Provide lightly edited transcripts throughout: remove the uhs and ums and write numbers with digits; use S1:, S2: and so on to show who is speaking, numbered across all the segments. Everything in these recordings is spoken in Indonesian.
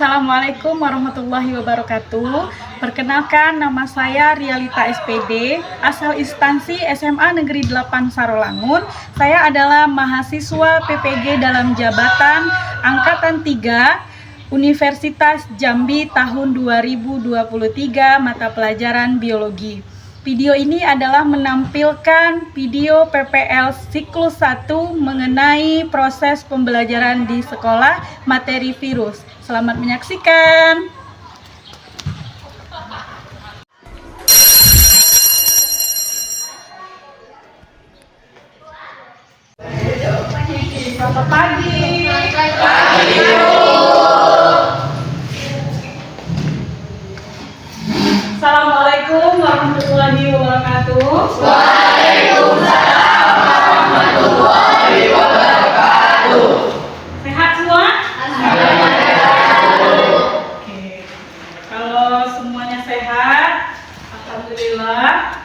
S1: Assalamualaikum warahmatullahi wabarakatuh. Perkenalkan, nama saya Rialita SPD, asal instansi SMA Negeri 8 Sarolangun. Saya adalah mahasiswa PPG dalam jabatan Angkatan 3 Universitas Jambi tahun 2023 mata pelajaran Biologi. Video ini adalah menampilkan video PPL siklus 1 mengenai proses pembelajaran di sekolah materi virus. Selamat menyaksikan. Selamat pagi. Assalamualaikum warahmatullahi wabarakatuh.
S2: Waalaikumsalam warahmatullahi wabarakatuh.
S1: Sehat semua?
S2: Alhamdulillah.
S1: Oke. Kalau semuanya sehat, alhamdulillah.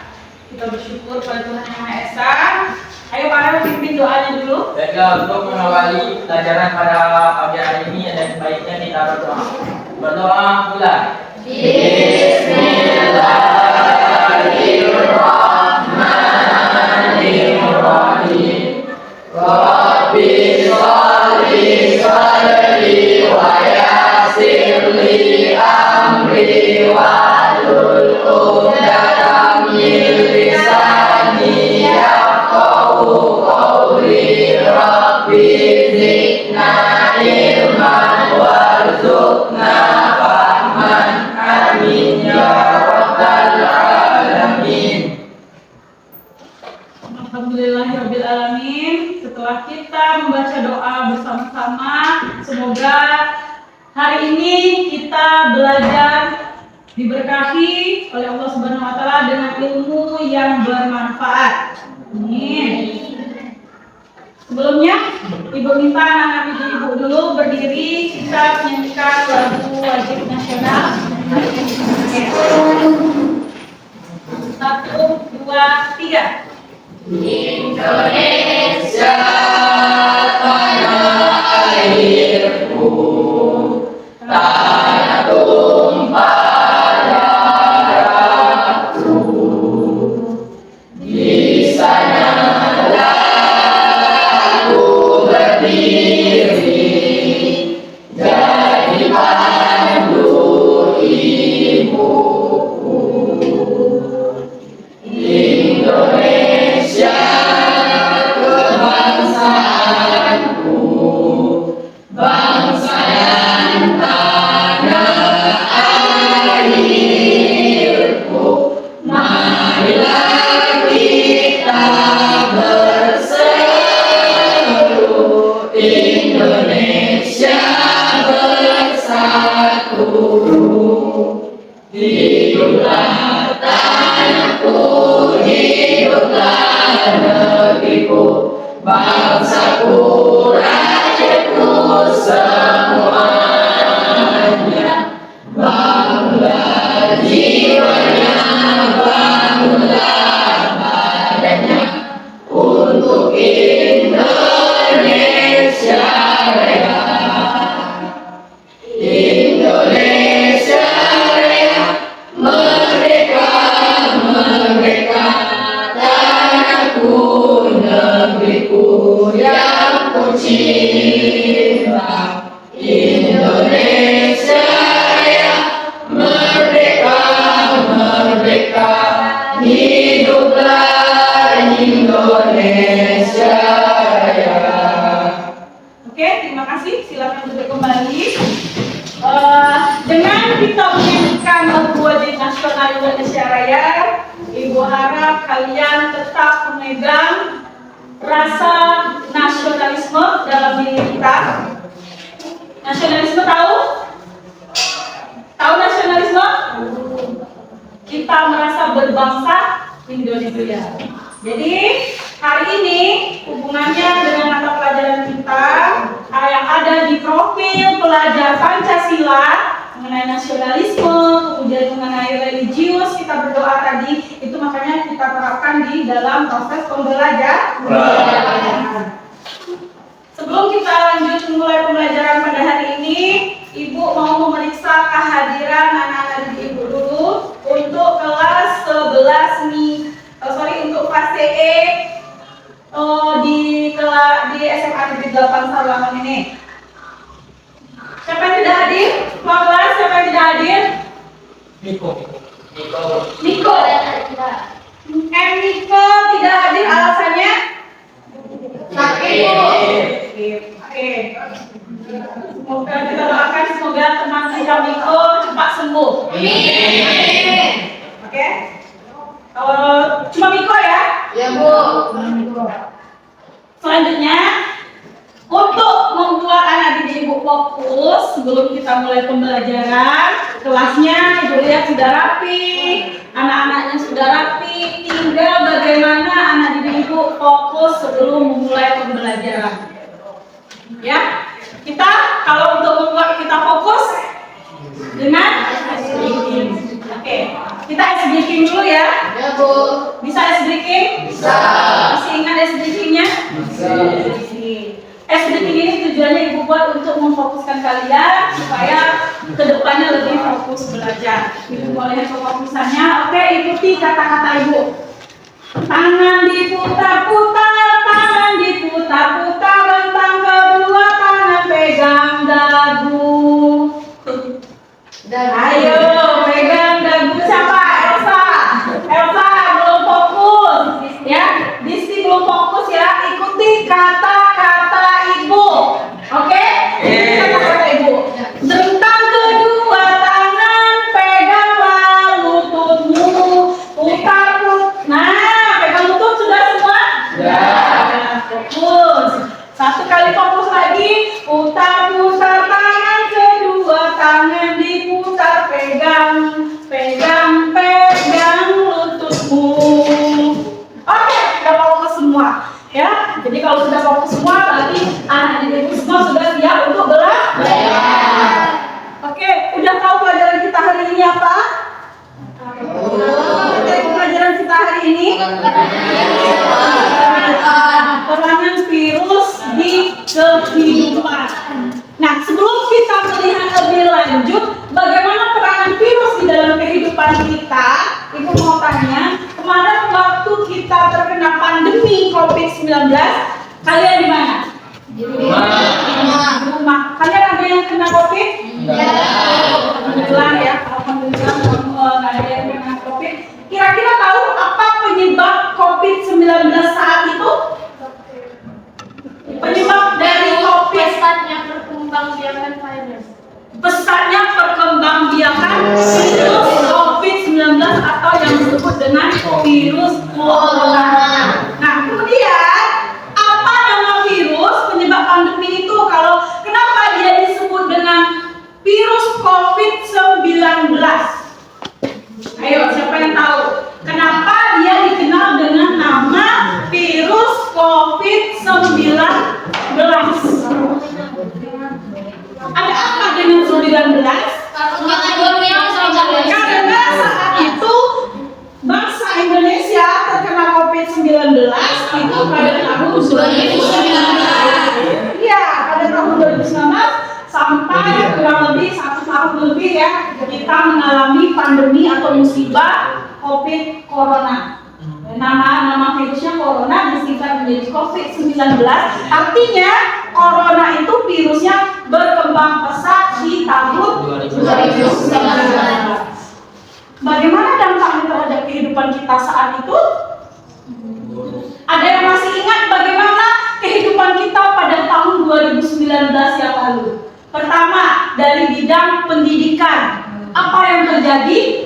S1: Kita bersyukur pada Tuhan Yang Maha Esa. Ayo para pimpin doanya dulu.
S2: Baiklah, untuk mengawali pelajaran pada pagi hari ini ada sebaiknya kita berdoa. Berdoa mulai. Bismillahirrahmanirrahim. Rabbi sholli sadri wa yassir li amri wahlul 'uqdatam min lisani yafqahu qawli. Rabbi zidna ilman warzuqna fahman. Amin ya rabbal alamin.
S1: Alhamdulillahirabbil alamin. Setelah kita membaca doa bersama-sama, semoga hari ini kita belajar diberkahi oleh Allah Subhanahu wa taala dengan ilmu yang bermanfaat. Amin. Sebelumnya, Ibu minta anak-anak ibu dulu berdiri, kita menyanyikan lagu wajib nasional. Satu, dua, tiga.
S2: Indonesia tanah airku, tanah tumpah darahku. Di sanalah aku berdiri, jadi pandu ibuku. Indonesia kebangsaanku, bangsa dan tanah airku. Marilah kita berseru, Indonesia bersatu. Hiduplah tanahku, hiduplah negeriku, bangsaku, rakyatku semuanya. Bangunlah jiwanya, bangunlah badannya, untuk Indonesia Raya. Indonesia Raya, merdeka, merdeka, tanahku, negeriku yang ku cinta. Indonesia Raya, merdeka, merdeka, hiduplah Indonesia Raya.
S1: Oke, terima kasih. Silakan duduk kembali. Dengan kita menyanyikan lagu wajib nasional Indonesia Raya, Ibu harap kalian tetap memegang rasa nasionalisme dalam diri kita. Nasionalisme tahu? Tahu nasionalisme? Kita merasa berbangsa Indonesia. Jadi hari ini hubungannya dengan mata pelajaran kita yang ada di profil pelajar Pancasila mengenai nasionalisme, kemudian mengenai religius, kita berdoa tadi, itu makanya kita terapkan di dalam proses pembelajaran. Sebelum kita lanjut mulai pembelajaran pada hari ini, Ibu mau Kak Miko cepat sembuh.
S3: Amin.
S1: Oke? Cuma Miko ya?
S3: Ya, Bu.
S1: Selanjutnya, untuk membuat anak didik Ibu fokus sebelum kita mulai pembelajaran, kelasnya Ibu lihat sudah rapi, anak-anaknya sudah rapi, tinggal bagaimana anak didik Ibu fokus sebelum memulai pembelajaran. Ya, kita kalau untuk membuat kita fokus dengan ice breaking. Oke, kita ice breaking dulu ya.
S3: Ya, Bu.
S1: Bisa ice breaking?
S3: Bisa.
S1: Masih ingat ice breakingnya?
S3: Bisa.
S1: Ice breaking ini tujuannya Ibu buat untuk memfokuskan kalian supaya kedepannya lebih fokus belajar. Ibu boleh lihat kefokusannya. Oke, ikuti kata-kata Ibu. Tangan diputar-putar, tangan diputar-putar, rentang kedua tangan pegang dagu. Ayo, pegang dagu siapa? Elsa. Elsa belum fokus, ya. Disti belum fokus ya. Ikuti kata-kata Ibu. Oke? Ikuti kata-kata Ibu. Rentang kedua tangan peganglah lututmu, putar-putar. Nah, pegang lutut sudah semua?
S3: Ya.
S1: Fokus. Satu kali fokus lagi. Putar-putar tangan kedua tangan diputar, pegang, pegang, pegang lututmu. Oke, sudah fokus semua. Ya, jadi kalau sudah fokus semua, berarti anak didik semua sudah siap untuk belajar. Oke, udah tahu pelajaran kita hari ini apa? Pelajaran kita hari ini peranan virus di kehidupan. Nah, sebelum kita melihat lebih lanjut bagaimana peranan virus di dalam kehidupan kita, Ibu mau tanya, kemarin waktu kita terkena pandemi COVID-19, kalian di mana?
S3: Di rumah.
S1: Di rumah. Kalian ada yang kena COVID?
S3: Ya.
S1: Alhamdulillah ya, alhamdulillah nggak ada yang kena COVID. Kira-kira tahu apa penyebab COVID-19 saat itu? Penyebab dari COVID,
S3: Pesatnya perkembangbiakan virus.
S1: pesatnya perkembangbiakan virus COVID-19 atau yang disebut dengan virus corona. Nah, kemudian apa nama virus penyebab pandemi itu? Kalau kenapa dia disebut dengan virus COVID-19? Ayo, siapa yang tahu? Kenapa dia dikenal dengan nama virus COVID-19? Ada apa dengan 19? Karena saat itu bangsa Indonesia terkena COVID-19 itu pada tahun 2019. Iya, pada tahun 2019 sampai kurang lebih 1 tahun lebih ya kita mengalami pandemi atau musibah COVID Corona. Nama virusnya Corona disingkat menjadi COVID-19. Artinya Corona itu virusnya berkembang pesat di tahun 2019. Bagaimana dampaknya terhadap kehidupan kita saat itu? Ada yang masih ingat bagaimana kehidupan kita pada tahun 2019 yang lalu? Pertama, dari bidang pendidikan. Apa yang terjadi?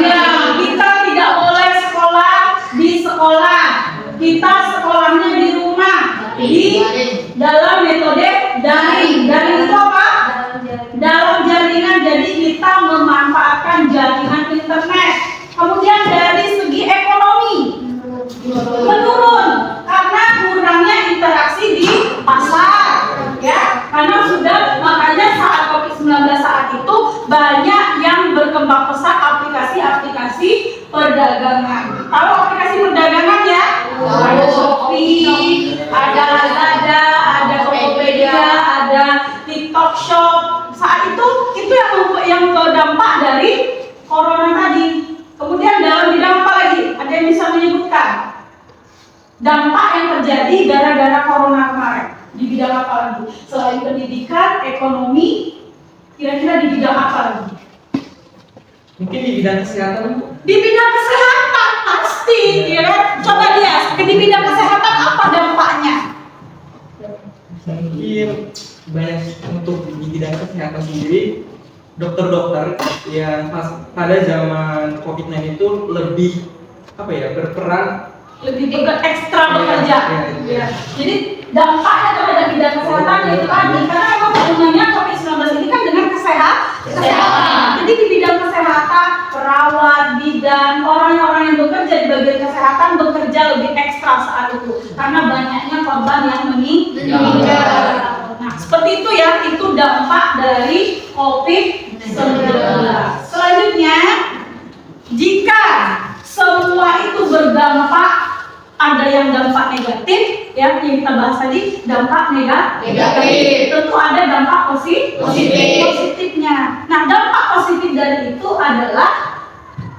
S1: Ya, kita tidak boleh sekolah di sekolah. Kita sekolahnya di rumah. Di dalam metode daring. Daring itu apa? Dalam jaringan. Jadi kita memanfaatkan jaringan internet. Kemudian dari segi ekonomi menurun karena kurangnya interaksi di pasar, ya. Karena sudah makanya saat COVID-19 saat itu banyak yang berkembang pesat aplikasi-aplikasi perdagangan. Tahu aplikasi perdagangan ya? Ada Shopee, ada Lazada, ada Tokopedia, ada TikTok Shop. Saat itu yang terdampak dari corona tadi. Kemudian dalam bidang apa lagi? Ada yang bisa menyebutkan dampak yang terjadi gara-gara corona kemarin? Di bidang apa lagi? Selain pendidikan, ekonomi, kira-kira di bidang apa lagi?
S2: Mungkin di bidang kesehatan, Bu.
S1: Di bidang kesehatan pasti, ya kan? Coba lihat, di bidang kesehatan apa dampaknya?
S2: Mungkin
S4: banyak untuk di bidang kesehatan sendiri, dokter-dokter yang pada zaman COVID-19 itu lebih berperan
S1: lebih ekstra bekerja.
S4: Iya.
S1: Jadi dampaknya terhadap bidang kesehatan itu tadi, karena memang hubungannya COVID-19 ini kan dengan kesehatan. Jadi di bidang kesehatan, perawat, bidan, orang-orang yang bekerja di bagian kesehatan bekerja lebih ekstra saat itu karena banyaknya korban yang meninggal. Nah, seperti itu ya, itu dampak dari COVID-19. Selanjutnya, jika semua itu berdampak, ada yang dampak negatif, ya yang kita bahas tadi, dampak negatif. Tentu ada dampak positifnya. Nah, dampak positif dari itu adalah,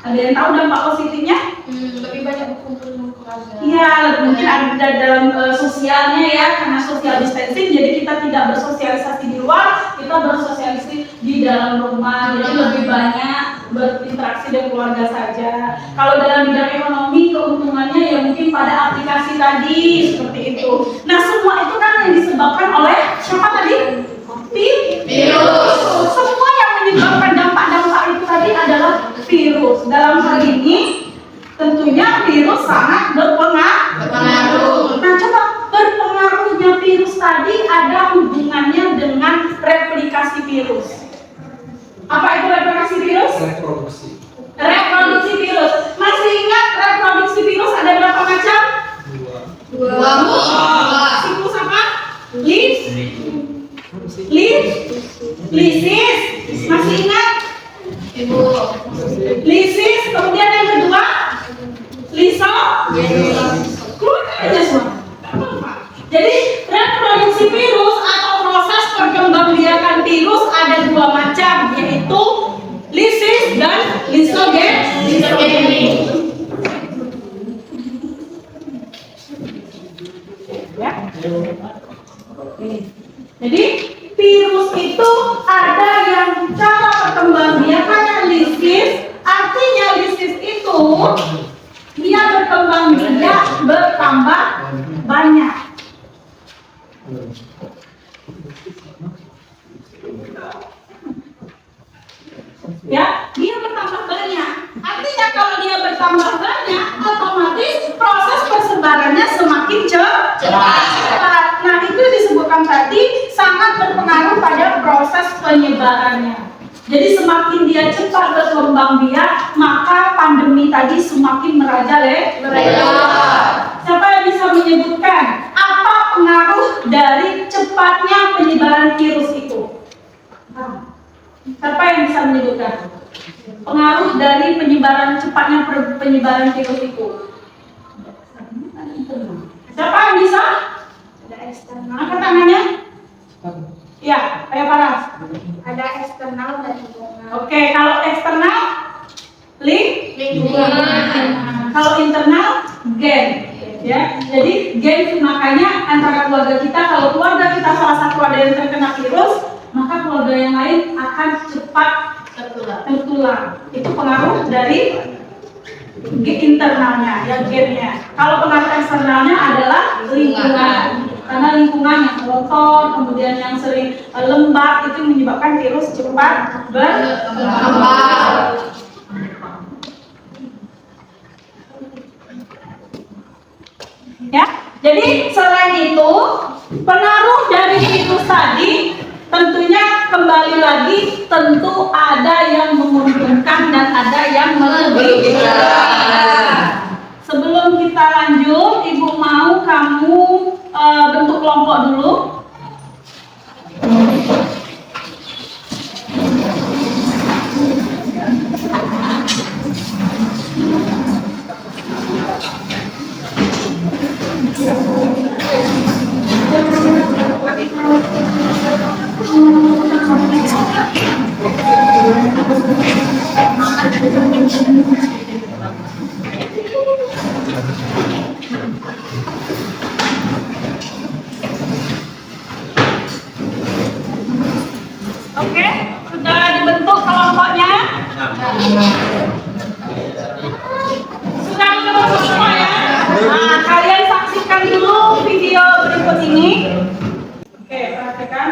S1: ada yang tahu dampak positifnya?
S3: Lebih banyak berkumpul dengan keluarga.
S1: Iya, mungkin ada dalam sosialnya ya, karena social distancing, jadi kita tidak bersosialisasi di luar, kita bersosialisasi di dalam rumah, jadi lebih banyak berinteraksi dengan keluarga saja. Kalau dalam bidang ekonomi, keuntungannya ya mungkin pada aplikasi tadi, seperti itu. Nah, semua itu kan yang disebabkan oleh siapa tadi? Virus. Semua yang menyebabkan dampak-dampak itu tadi adalah virus. Dalam hal ini, tentunya virus sangat berpengaruh. Nah, coba berpengaruhnya virus tadi ada hubungannya dengan replikasi virus. Apa itu replikasi virus? Reproduksi virus. Masih ingat reproduksi virus ada berapa macam?
S3: Dua.
S1: Siklus apa? Lisis. Masih ingat?
S3: Ibu.
S1: Lisis. Kemudian yang kedua? Keluar aja semua. Jadi reproduksi virus atau proses perkembangbiakan virus ada dua macam, yaitu lisis dan lisogeny. Ya. Jadi virus itu ada yang cara perkembangbiakannya lisis, artinya lisis itu dia berkembang biak bertambah banyak. Ya, dia bertambah banyak. Artinya kalau dia bertambah banyak, otomatis proses persebarannya semakin cepat. Nah, itu disebutkan tadi sangat berpengaruh pada proses penyebarannya. Jadi semakin dia cepat berkembang biak, maka pandemi tadi semakin merajalela. Siapa yang bisa menyebutkan apa pengaruh dari cepatnya penyebaran virus itu? Siapa yang bisa menyebutkan pengaruh dari cepatnya penyebaran virus itu? Siapa yang bisa?
S3: Ada eksternal.
S1: Angkat tangannya. Ya, kayak Paras.
S3: Ada eksternal dan internal.
S1: Oke, kalau eksternal,
S3: Lingkungan.
S1: Kalau internal, gen. Ya, jadi gen makanya antara keluarga kita, kalau keluarga kita salah satu ada yang terkena virus, maka keluarga yang lain akan cepat tertular. Itu pengaruh dari internalnya, ya gennya. Kalau pengaruh eksternalnya adalah lingkungan. Karena lingkungan yang kotor, kemudian yang sering lembab itu menyebabkan virus cepat berkembang. Ya, jadi selain itu pengaruh dari virus tadi tentunya kembali lagi tentu ada yang menguntungkan dan ada yang merugikan. Sebelum kita lanjut, Ibu mau kamu bentuk kelompok dulu. Oke, sudah dibentuk kelompoknya? Sudah dibentuk semua ya? Nah, kalian saksikan dulu video berikut ini. Oke, perhatikan.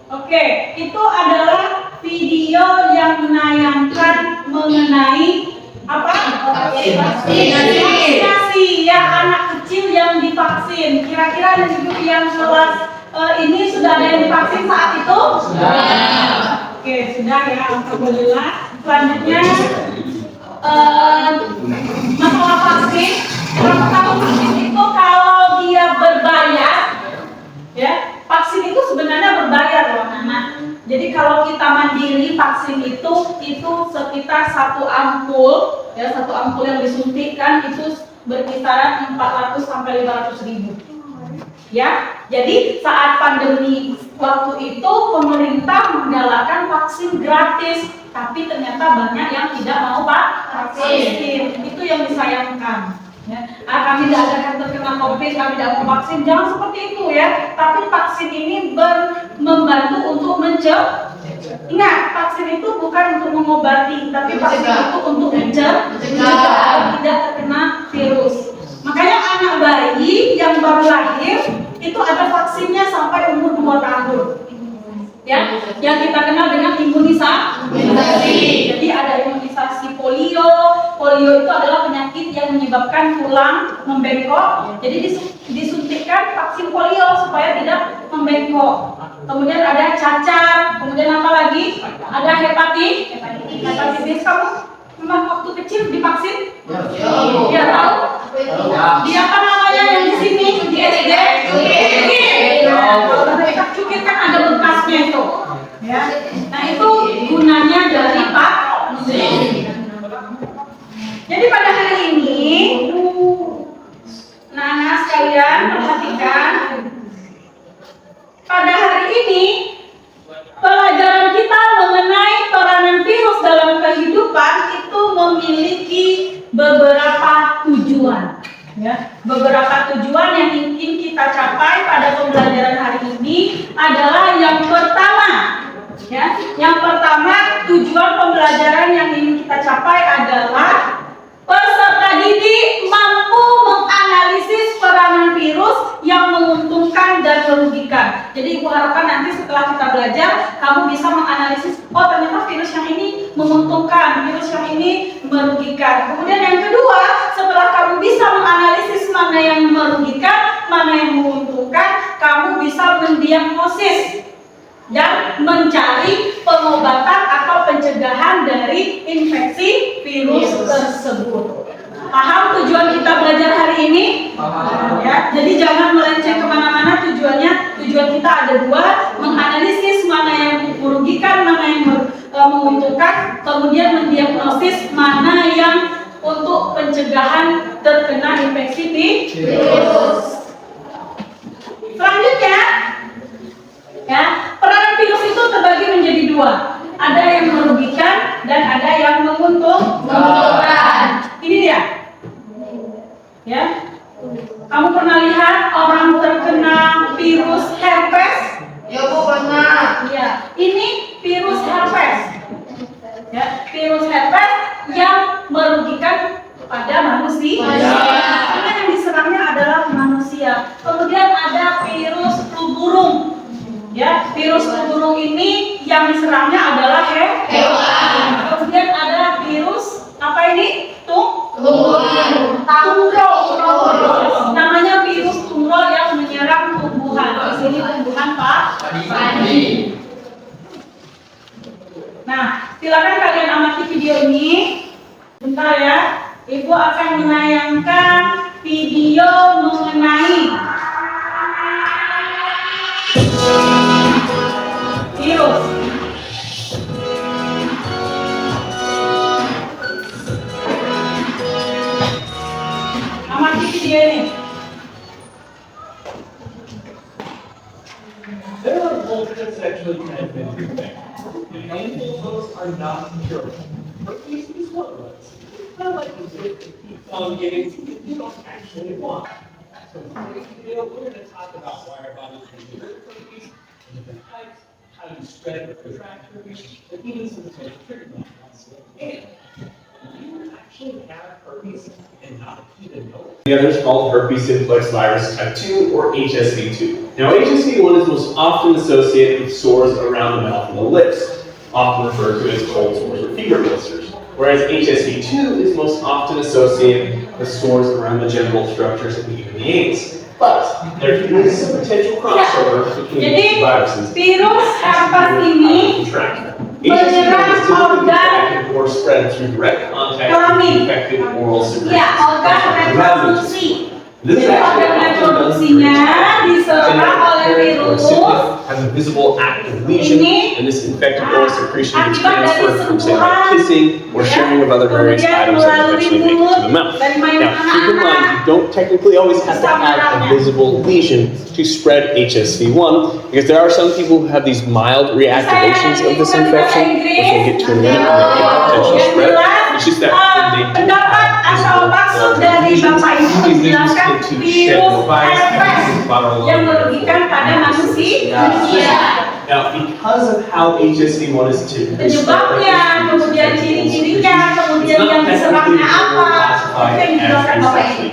S1: Oke, itu adalah video yang menayangkan mengenai apa? Vaksinasi ya, anak kecil yang divaksin. Kira-kira anak ibu yang kelas ini sudah ada yang divaksin saat itu? Sudah. Oke, sudah ya, alhamdulillah. Selanjutnya masalah vaksin. Kalau tahu vaksin itu kalau dia berbayar, ya, vaksin itu sebenarnya berbayar loh, anak. Jadi kalau kita mandiri vaksin itu sekitar satu ampul, ya, satu ampul yang disuntikkan itu berkisaran 400 sampai 500 ribu. Ya, jadi saat pandemi waktu itu pemerintah menggalakkan vaksin gratis, tapi ternyata banyak yang tidak mau vaksin. Itu yang disayangkan. Ya, kami tidak akan terkena COVID, kami tidak mau vaksin, jangan seperti itu ya. Tapi vaksin ini membantu untuk mencegah. Ingat, vaksin itu bukan untuk mengobati, tapi vaksin itu untuk mencegah tidak terkena virus. Makanya anak bayi yang baru lahir itu ada vaksinnya sampai umur 2 tahun. Ya, yang kita kenal dengan imunisasi. Jadi ada imunisasi polio. Polio itu adalah penyakit yang menyebabkan tulang membengkok. Jadi disuntikkan vaksin polio supaya tidak membengkok. Kemudian ada cacar. Kemudian apa lagi? Ada hepatitis. Kamu memang waktu kecil divaksin? Ya, tahu? Dia apa namanya yang di sini? Di SD? Cukir kan ada bekasnya itu. Ya. Nah, itu gunanya dari vaksin. Jadi pada hari ini, Nana sekalian perhatikan, pada hari ini pelajaran kita mengenai peranan virus dalam kehidupan itu memiliki beberapa tujuan. Ya, beberapa tujuan yang ingin kita capai pada pembelajaran hari ini adalah yang pertama. Ya, yang pertama tujuan pembelajaran yang ingin kita capai adalah peserta didik mampu menganalisis peranan virus yang menguntungkan dan merugikan. Jadi ibu harapkan nanti setelah kita belajar, kamu bisa menganalisis, oh ternyata virus yang ini menguntungkan, virus yang ini merugikan. Kemudian yang kedua, setelah kamu bisa menganalisis mana yang merugikan, mana yang menguntungkan, kamu bisa mendiagnosis dan mencari pengobatan atau pencegahan dari infeksi virus tersebut. Paham tujuan kita belajar hari ini? Ya, jadi jangan melenceng kemana-mana tujuannya. Tujuan kita ada dua, menganalisis mana yang merugikan, mana yang menguntungkan, kemudian mendiagnosis mana yang untuk pencegahan terkena infeksi virus. Selanjutnya, ya, peranan virus itu terbagi menjadi dua. Ada yang merugikan dan ada yang menguntungkan. Ini dia. Ya. Kamu pernah lihat orang terkena virus herpes?
S3: Ya Bu, pernah.
S1: Ya, ini virus herpes. Ya, virus herpes yang merugikan pada manusia. Karena yang diserangnya adalah manusia. Kemudian ada virus flu burung. Ya, virus flu burung ini yang diserangnya adalah hewan. Kemudian ada virus apa ini? Tumbuhan. Namanya virus tumor yang menyerang tumbuhan. Di sini tumbuhan padi. sakiti dia ini.
S5: There are multiple sexually transmitted infections, and handful of those are not curable. Herpes is one of those. It's not like you keep on getting things you don't actually want. So today, we're going to talk about why our bodies can deliver herpes, the different types, how you spread or contract herpes, and even some potential treatment options. And you actually have herpes and not even know it.
S6: The other is called herpes simplex virus type 2 or HSV2. Now HSV1 is most often associated with sores around the mouth and the lips, often referred to as cold sores or fever blisters, whereas HSV2 is most often associated with sores around the genital structures and even the anus. But there is some potential crossover between
S1: Jadi,
S6: these viruses.
S1: virus herpes ini menyerang organ
S6: or spread through direct contact
S1: kelamin.
S6: with infected oral secretions.
S1: Ya, organ reproduksi.
S6: This is
S1: Jadi
S6: actually
S1: organ
S6: often done
S1: reproduksinya diserang oleh virus.
S6: has a visible active lesion, and this infected oral secretion is
S1: akibat dari
S6: transferred from, say,
S1: sentuhan,
S6: like kissing or sharing with other various
S1: kemudian
S6: items that
S1: melalui
S6: eventually make it
S1: mulut
S6: to the mouth.
S1: dari mainan
S6: Now, keep in mind,
S1: anak-anak.
S6: you don't technically always have to have a visible lesion to spread HSV1, because there are some people who have these mild reactivations of this infection, which we'll get to in a minute, and that can potentially
S1: Yang
S6: spread.
S1: jelas,
S6: It's just that when they do
S1: pendapat atau maksud dari Bapak ini menjelaskan virus herpes yang merugikan pada manusia.
S6: Now, because of how HSV1 is typically
S1: Penyebabnya, kemudian ciri-cirinya, kemudian yang diserangnya apa, itu yang dijelaskan Bapak ini.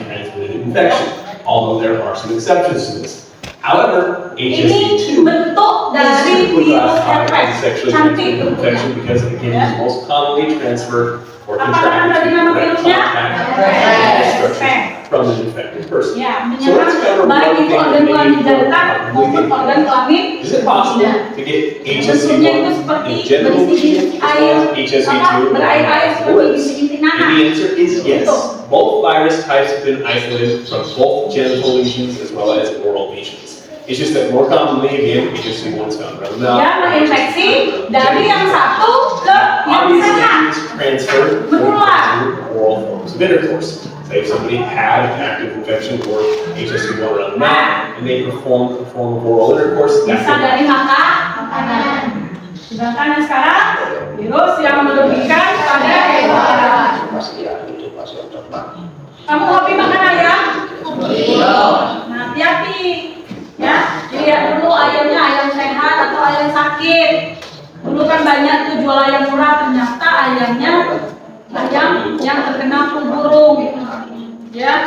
S6: infection, although there are some exceptions to this. However,
S1: Ini
S6: HSV2
S1: bentuk dari
S6: typically
S1: virus
S6: classified
S1: herpes,
S6: as sexually
S1: cantik
S6: transmitted infection
S1: bentuknya.
S6: because it is most commonly transferred or
S1: Apa nama tadi
S6: contracted
S1: nama
S6: through direct
S1: virusnya?
S6: contact
S1: Herpes.
S6: from the infected person.
S1: Ya,
S6: So let's cover
S1: menyerang baik
S6: one
S1: itu
S6: thing
S1: organ
S6: that
S1: kelamin
S6: maybe
S1: jantan maupun organ kelamin.
S6: is it possible to get
S1: Bentuknya itu
S6: HSV1
S1: seperti
S6: in general
S1: berisi
S6: as
S1: air,
S6: well as HSV2
S1: berair-air seperti
S6: bullets?
S1: bintik-bintik
S6: And
S1: nanah.
S6: the answer is yes. Both virus types have been isolated from both genital lesions as well as oral lesions. It's just that more commonly, again, HSV1 is found around the mouth.
S1: Dia menginfeksi dari yang satu ke yang
S6: Obviously,
S1: sana.
S6: it's transferred
S1: Menular.
S6: through oral forms of intercourse. Say if somebody had an active infection or HSV1 around the mouth, and they performed a form of oral intercourse,
S1: Bisa
S6: that
S1: dari makanan. Sedangkan yang sekarang virus yang merugikan pada hewan. Kamu hobi makan ayam? Nah, hati-hati. Ya, lihat dulu ayamnya ayam sehat atau ayam sakit. Dulu kan banyak tuh jual ayam murah, ternyata ayamnya ayam yang terkena flu burung. Ya.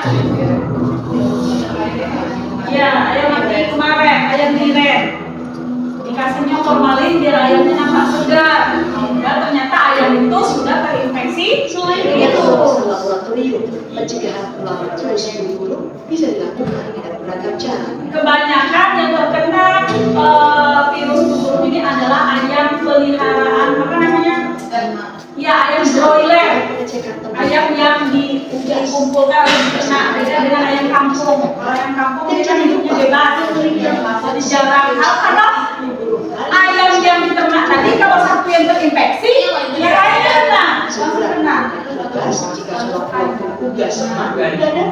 S1: Ya, ayam mati kemarin, ayam tiren. Dikasihnya formalin biar ayamnya nampak segar. Ya, ternyata ayam itu sudah terinfeksi virus.
S7: Laboratorium pencegahan penularan virus flu burung bisa dilakukan dengan beragam cara.
S1: Kebanyakan yang terkena virus flu burung ini adalah ayam peliharaan, apa namanya? Ya, ayam broiler. Ayam yang dikumpulkan oleh ternak, beda dengan ayam kampung. Kalau ayam kampung dia kan hidupnya bebas, jadi jarang. Karena ayam yang diternak tadi kalau satu yang terinfeksi, yang lainnya kena, langsung kena.
S7: Jika seorang tugas pidana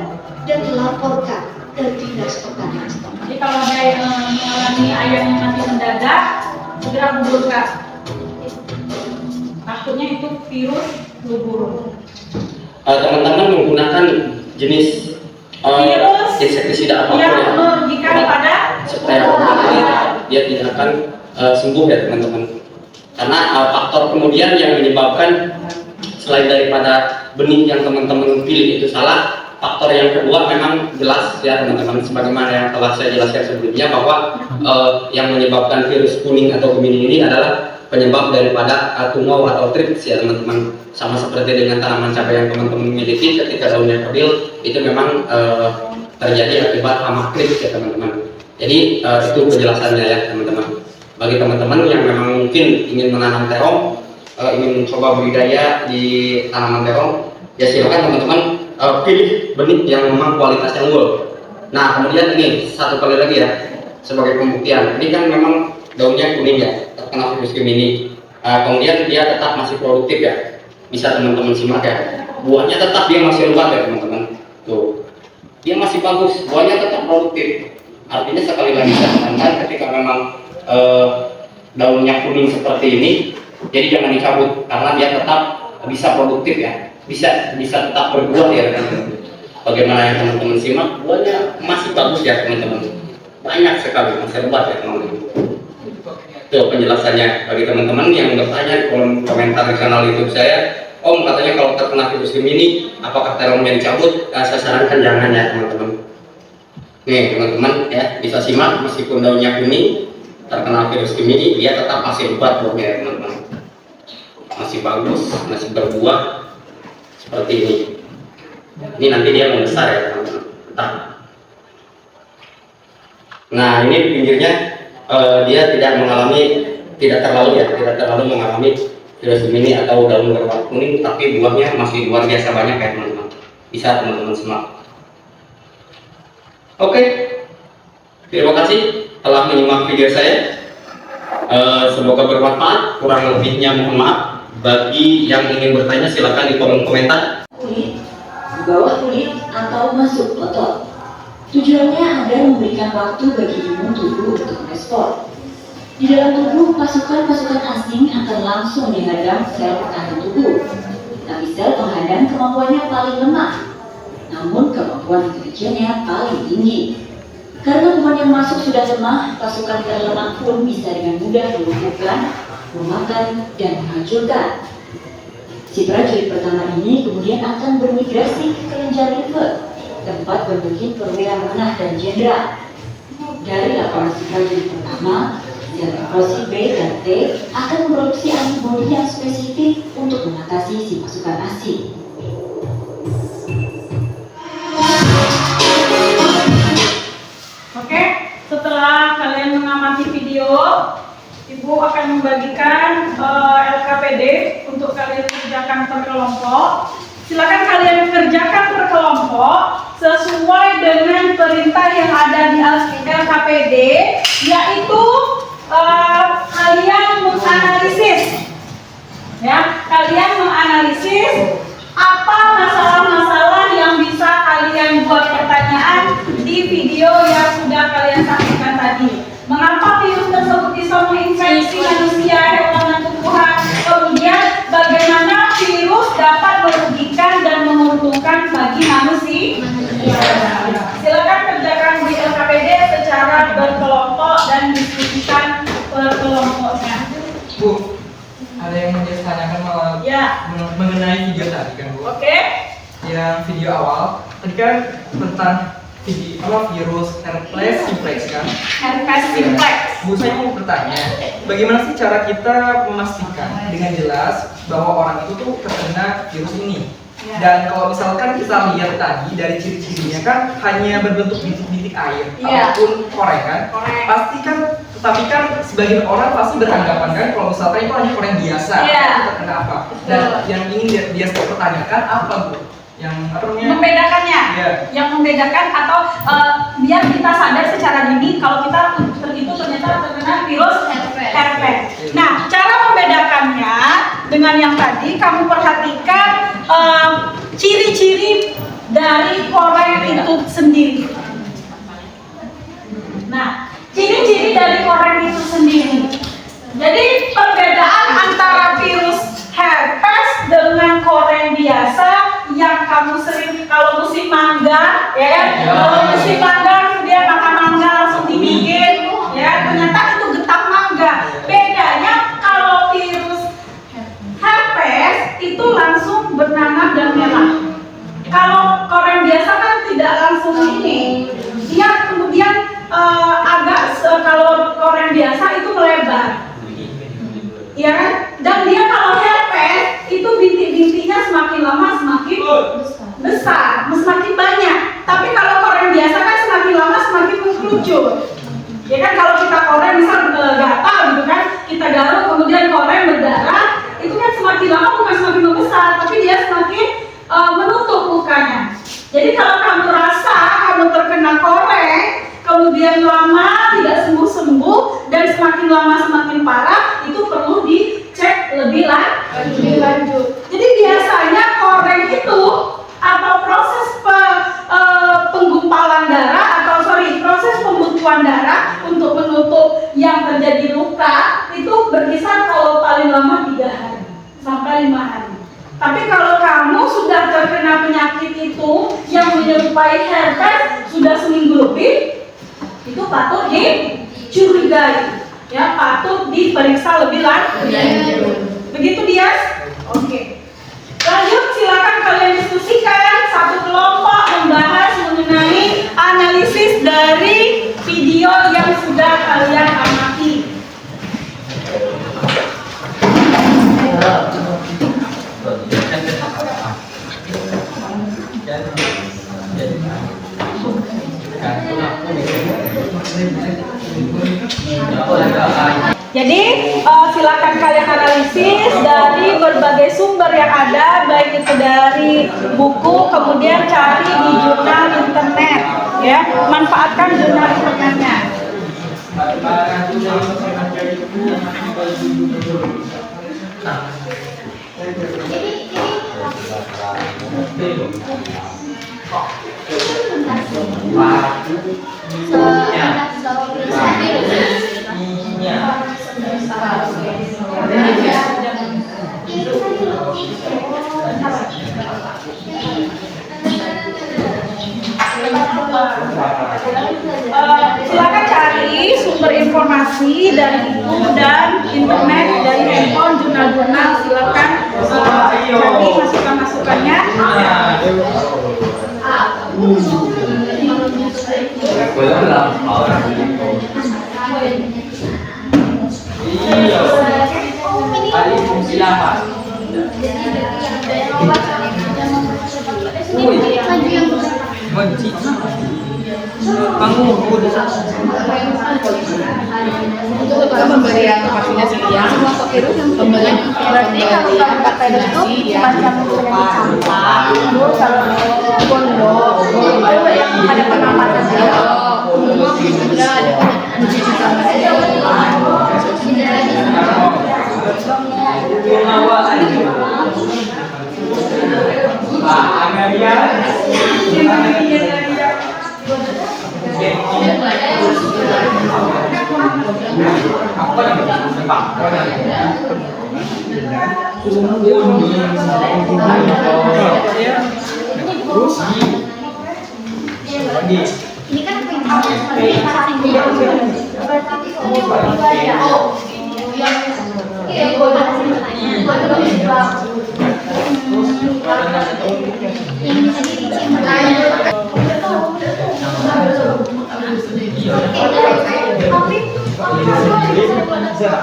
S7: dan dilaporkan ke dinas pertanian setempat.
S1: Jadi kalau ada yang mengalami ayam yang mati mendadak, segera gugurkan. Takutnya itu virus flu burung.
S8: Teman-teman menggunakan jenis
S1: Virus
S8: insektisida apapun
S1: yang
S8: ya,
S1: merugikan pada
S8: supaya obat ini dia tidak akan sembuh ya teman-teman. Karena faktor kemudian yang menyebabkan selain daripada benih yang teman-teman pilih itu salah, faktor yang kedua memang jelas ya teman-teman, sebagaimana yang telah saya jelaskan sebelumnya bahwa yang menyebabkan virus kuning atau gemini ini adalah penyebab daripada tumor atau trips ya teman-teman. Sama seperti dengan tanaman cabai yang teman-teman miliki, ketika daunnya kerdil itu memang terjadi akibat hama trips ya teman-teman. Jadi itu penjelasannya ya teman-teman. Bagi teman-teman yang memang mungkin ingin menanam terong, ingin mencoba budidaya di tanaman terong, ya silakan teman-teman pilih benih yang memang kualitasnya unggul. Nah kemudian ini satu kali lagi ya sebagai pembuktian, ini kan memang daunnya kuning ya, terkena virus gemini. Kemudian dia tetap masih produktif ya, bisa teman-teman simak ya. Buahnya tetap dia masih lebat ya teman-teman. Tuh, dia masih bagus, buahnya tetap produktif. Artinya sekali lagi saya tekankan ketika memang daunnya kuning seperti ini, jadi jangan dicabut karena dia tetap bisa produktif ya, bisa tetap berbuah ya teman-teman. Bagaimana yang teman-teman simak, buahnya masih bagus ya teman-teman, banyak sekali, masih lebat ya teman-teman. Itu penjelasannya bagi teman-teman yang bertanya di kolom komentar di channel YouTube saya. Om, katanya kalau terkena virus Gemini, apakah terongnya dicabut? Saya sarankan jangan ya teman-teman. Nih teman-teman ya, bisa simak meskipun daunnya kuning, terkena virus Gemini, dia tetap masih lebat buahnya ya teman-teman. Masih bagus, masih berbuah seperti ini. Ini nanti dia membesar ya teman-teman. Nah ini di pinggirnya dia tidak terlalu mengalami virus Gemini atau daun berwarna kuning, tapi buahnya masih luar biasa banyak ya teman-teman. Bisa teman-teman simak. Oke, terima kasih telah menyimak video saya. Semoga bermanfaat. Kurang lebihnya mohon maaf. Bagi yang ingin bertanya silakan di kolom komentar.
S9: Kulit, di bawah kulit atau masuk otot. Tujuannya agar memberikan waktu bagi imun tubuh untuk merespon. Di dalam tubuh, pasukan-pasukan asing akan langsung dihadang sel pertahanan tubuh. Tapi sel penghadang kemampuannya paling lemah, namun kemampuan intelijennya paling tinggi. Karena kuman yang masuk sudah lemah, pasukan terlemah pun bisa dengan mudah melumpuhkan, memakan, dan menghancurkan. Si prajurit pertama ini kemudian akan bermigrasi ke kelenjar liver, tempat bermungkin perwira menengah dan jenderal. Dari laporan si prajurit pertama, sel nefrosit B dan T akan memproduksi antibodi yang spesifik untuk mengatasi si pasukan asing.
S1: Oke, setelah kalian mengamati video, Ibu akan membagikan LKPD untuk kalian kerjakan per kelompok. Silakan kalian kerjakan per kelompok sesuai dengan perintah yang ada di LKPD, yaitu kalian menganalisis, ya, kalian menganalisis apa masalah-masalah yang bisa kalian buat pertanyaan di video yang sudah kalian saksikan tadi. Mengapa virus tersebut bisa menginfeksi manusia, hewan, dan tumbuhan? Kemudian bagaimana virus dapat merugikan dan menguntungkan bagi manusia? Silakan kerjakan di LKPD secara berkelompok dan diskusikan per kelompoknya.
S4: Bu, ada yang mau ditanyakan malah mengenai video tadi kan Bu?
S1: Oke.
S4: Yang video awal tadi kan tentang virus herpes simplex kan?
S1: Herpes simplex.
S4: Bu, saya mau bertanya, bagaimana sih cara kita memastikan dengan jelas bahwa orang itu tuh terkena virus ini? Dan kalau misalkan kita lihat tadi dari ciri-cirinya kan hanya berbentuk bintik-bintik air ataupun koreng kan? Pasti kan, tetapi kan sebagian orang pasti beranggapan kan kalau misalkan itu hanya koreng biasa, terkena apa? Dan yang ingin dia pertanyakan apa Bu? Yang apa namanya? Membedakannya, yang membedakan atau biar kita sadar secara dini kalau kita itu ternyata terkena virus herpes. Nah, cara membedakannya dengan yang tadi kamu perhatikan ciri-ciri dari koreng itu sendiri. Nah, ciri-ciri dari koreng itu sendiri. Jadi perbedaan antara virus herpes dengan koreng biasa yang kamu sering kalau musim mangga, ya kan? Kalau musim mangga kemudian makan mangga langsung dibikin, ya ternyata itu getah mangga. Bedanya kalau virus herpes itu langsung bernanah dan merah. Kalau koreng biasa kan tidak langsung ini, dia kemudian kalau koreng biasa itu melebar. Ya kan? Dan dia kalau herpes itu bintik-bintiknya semakin lama semakin besar, semakin banyak. Tapi kalau koreng biasa kan semakin lama semakin mengkerucut. Ya kan, kalau kita koreng misal gatal gitu kan, kita garuk kemudian koreng berdarah, itu kan semakin lama bukan semakin membesar, tapi dia semakin menutup mukanya. Jadi kalau kamu rasa kamu terkena koreng, kemudian lama tidak sembuh-sembuh dan semakin lama semakin parah, itu perlu dicek lebih lanjut. Jadi biasanya koreng itu atau proses penggunaan
S1: pengelolaan darah proses pembekuan darah untuk menutup yang terjadi luka itu berkisar kalau paling lama 3 hari sampai 5 hari. Tapi kalau kamu sudah terkena penyakit itu yang menyerupai herpes sudah seminggu lebih, itu patut dicurigai, ya, patut diperiksa lebih lanjut. Begitu dia? Oke. Lanjut, silakan kalian diskusikan. Satu kelompok membahas mengenai analisis dari video yang sudah kalian amati. Jadi silakan kalian analisis dari berbagai sumber yang ada, baik itu dari buku, kemudian cari di jurnal internet, ya, manfaatkan jurnal internetnya. Silakan cari sumber informasi dari buku dan internet, dari handphone, jurnal-jurnal. Silakan cari masukan-masukannya.
S10: Untuk pemberian vaksinasi yang pemberian berarti kalau pakai itu macam sampah, kalau pondok itu yang ada pengamatan sudah ada mencuci
S3: Ini kan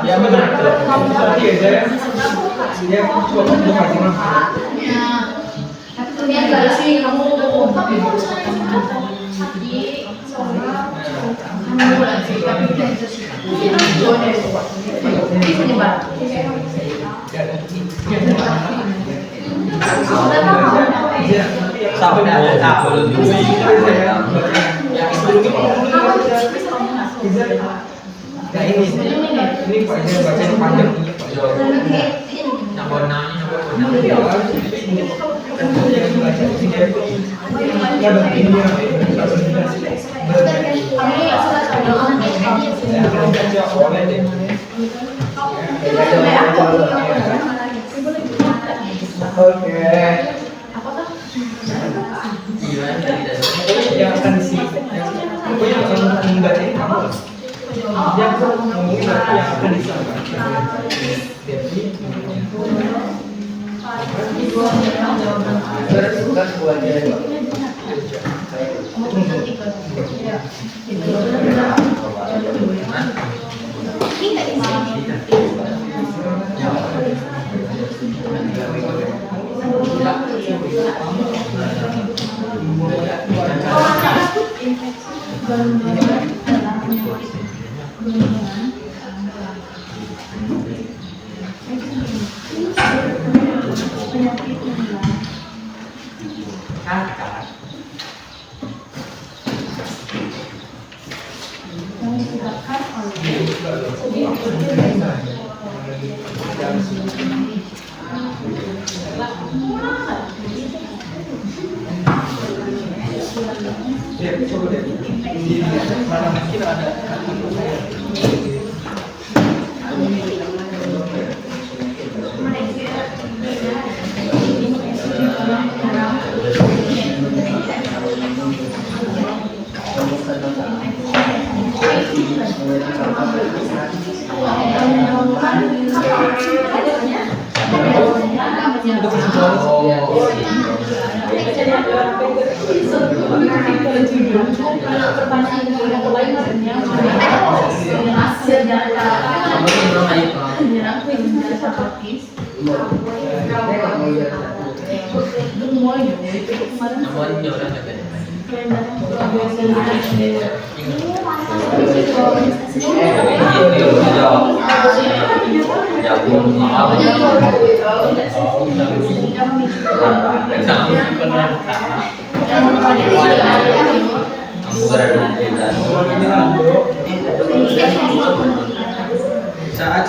S4: Ya benar. Dia coba kasih manfaat.
S3: Tapi enggak sih kamu
S4: Nah ini Pak Ida baca yang panjang ini Pak Ida. Yang akan diisi, pokoknya akan membaca ini kamu. Dia ngomongin nanti yang akan disampaikan. Ya, coba deh. Mana mungkin ada. Saat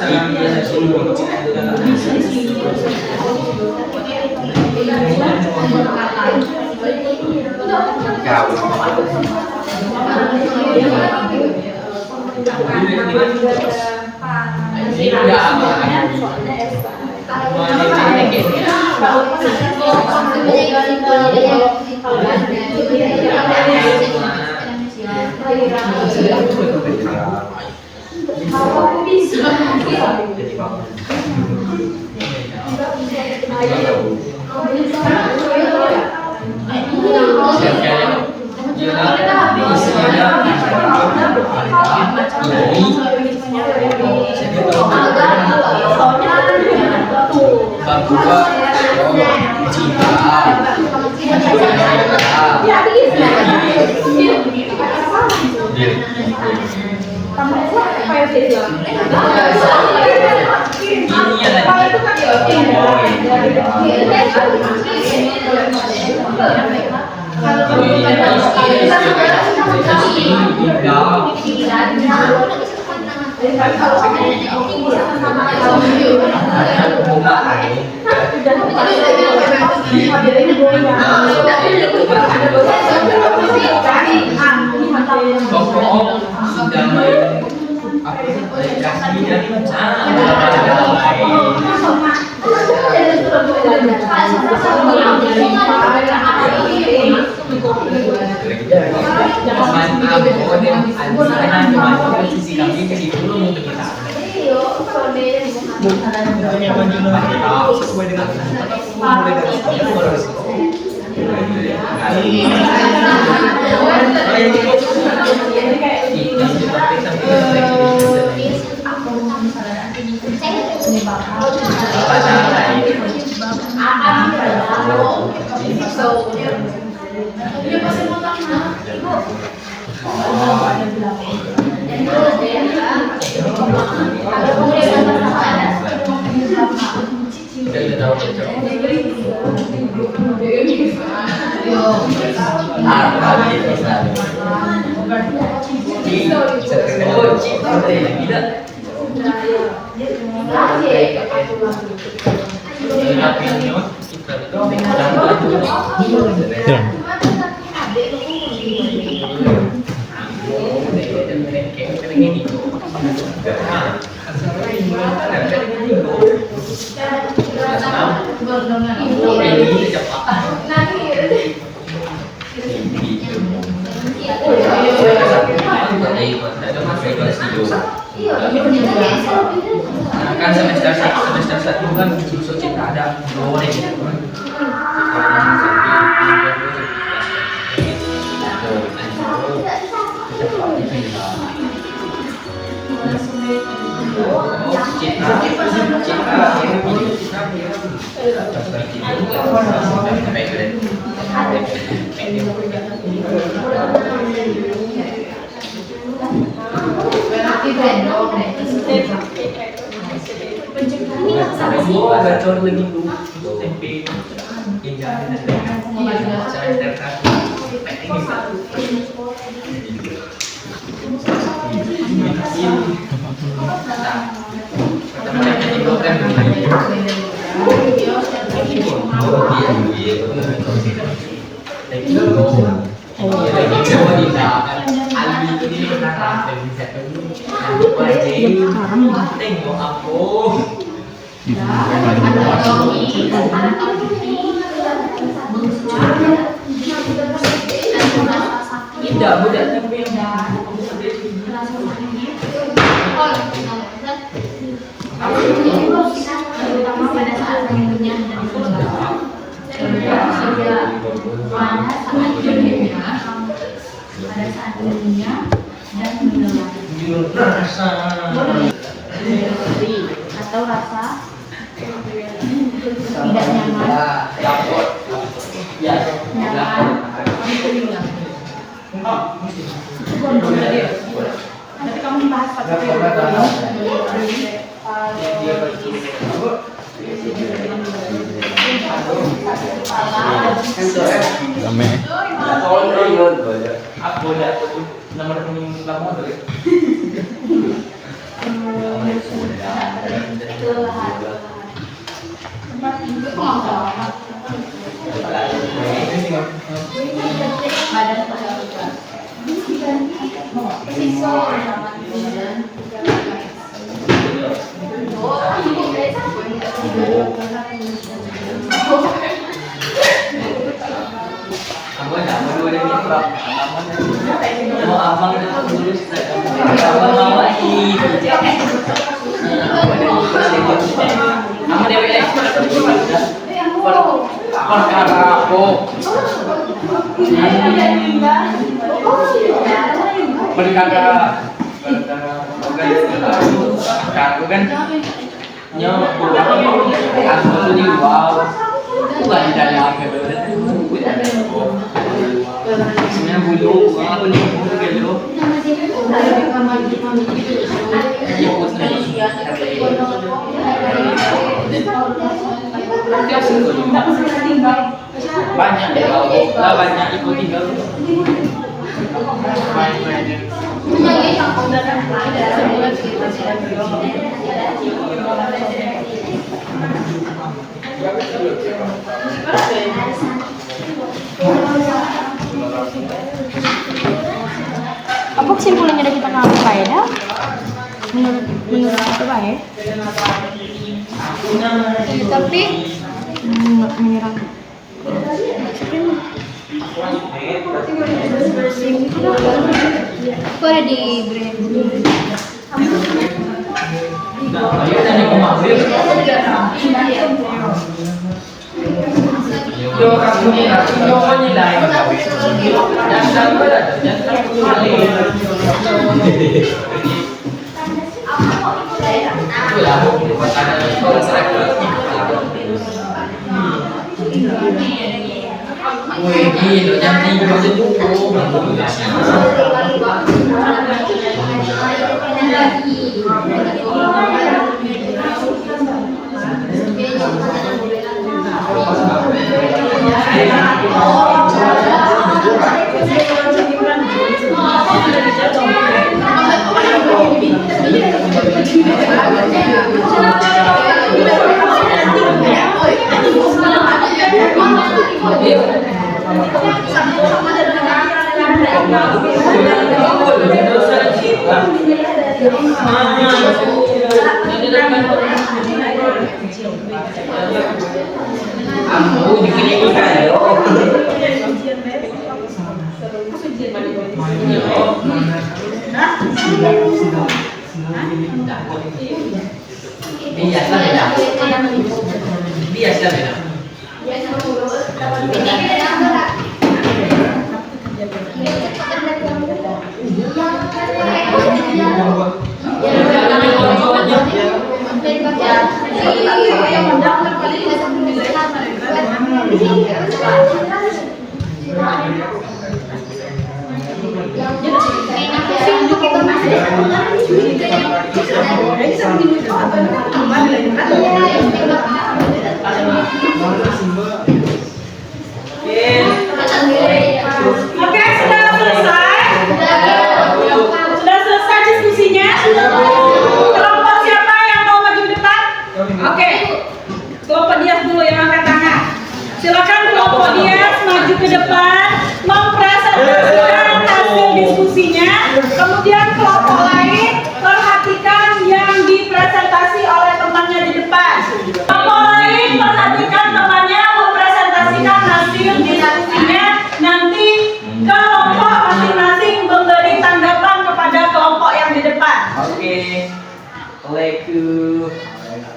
S4: kan semester 1 kan Susu Citra ada boleh gacor lagi dulu tempe
S2: Coba tidak. Ali ini kenapa bisa dulu? Wajib. Tengok aku. Tidak, budak tapi
S3: terutama pada saat renyah dan lelah. Pada saat renyah dan lelah. Atau rasa tidak nyaman.
S1: Nanti kamu bahas satu
S2: Aku udah nomor rekening kamu ada. Aku enggak mau dua ini prop. Mau abang dulu abang mau lagi. Kamu dewe perkara aku. Perkara aku kan nyoba aku tuh di wow bukan dari apa sebenarnya bulu aku nih bulu gitu banyak deh kalau banyak ikut tinggal
S10: Apa kesimpulannya dari kita ngapain ya? Menurut apa baik? Tapi menyerang. Aku ada di brand.
S2: ayo tanya ke mobil yo kamu ni yo menilai jangan woi gila jam 3 Aku dikini kayo. Biasa beda. Biasa beda.
S1: Oke, sudah selesai. Sudah selesai diskusinya. Kelompok siapa yang mau maju ke depan? Oke. Kelompok Dias dulu yang angkat tangan. Silakan kelompok Dias maju ke depan mempresentasikan masing-masing memberi tanggapan kepada kelompok yang di depan.
S4: Oke. Assalamualaikum.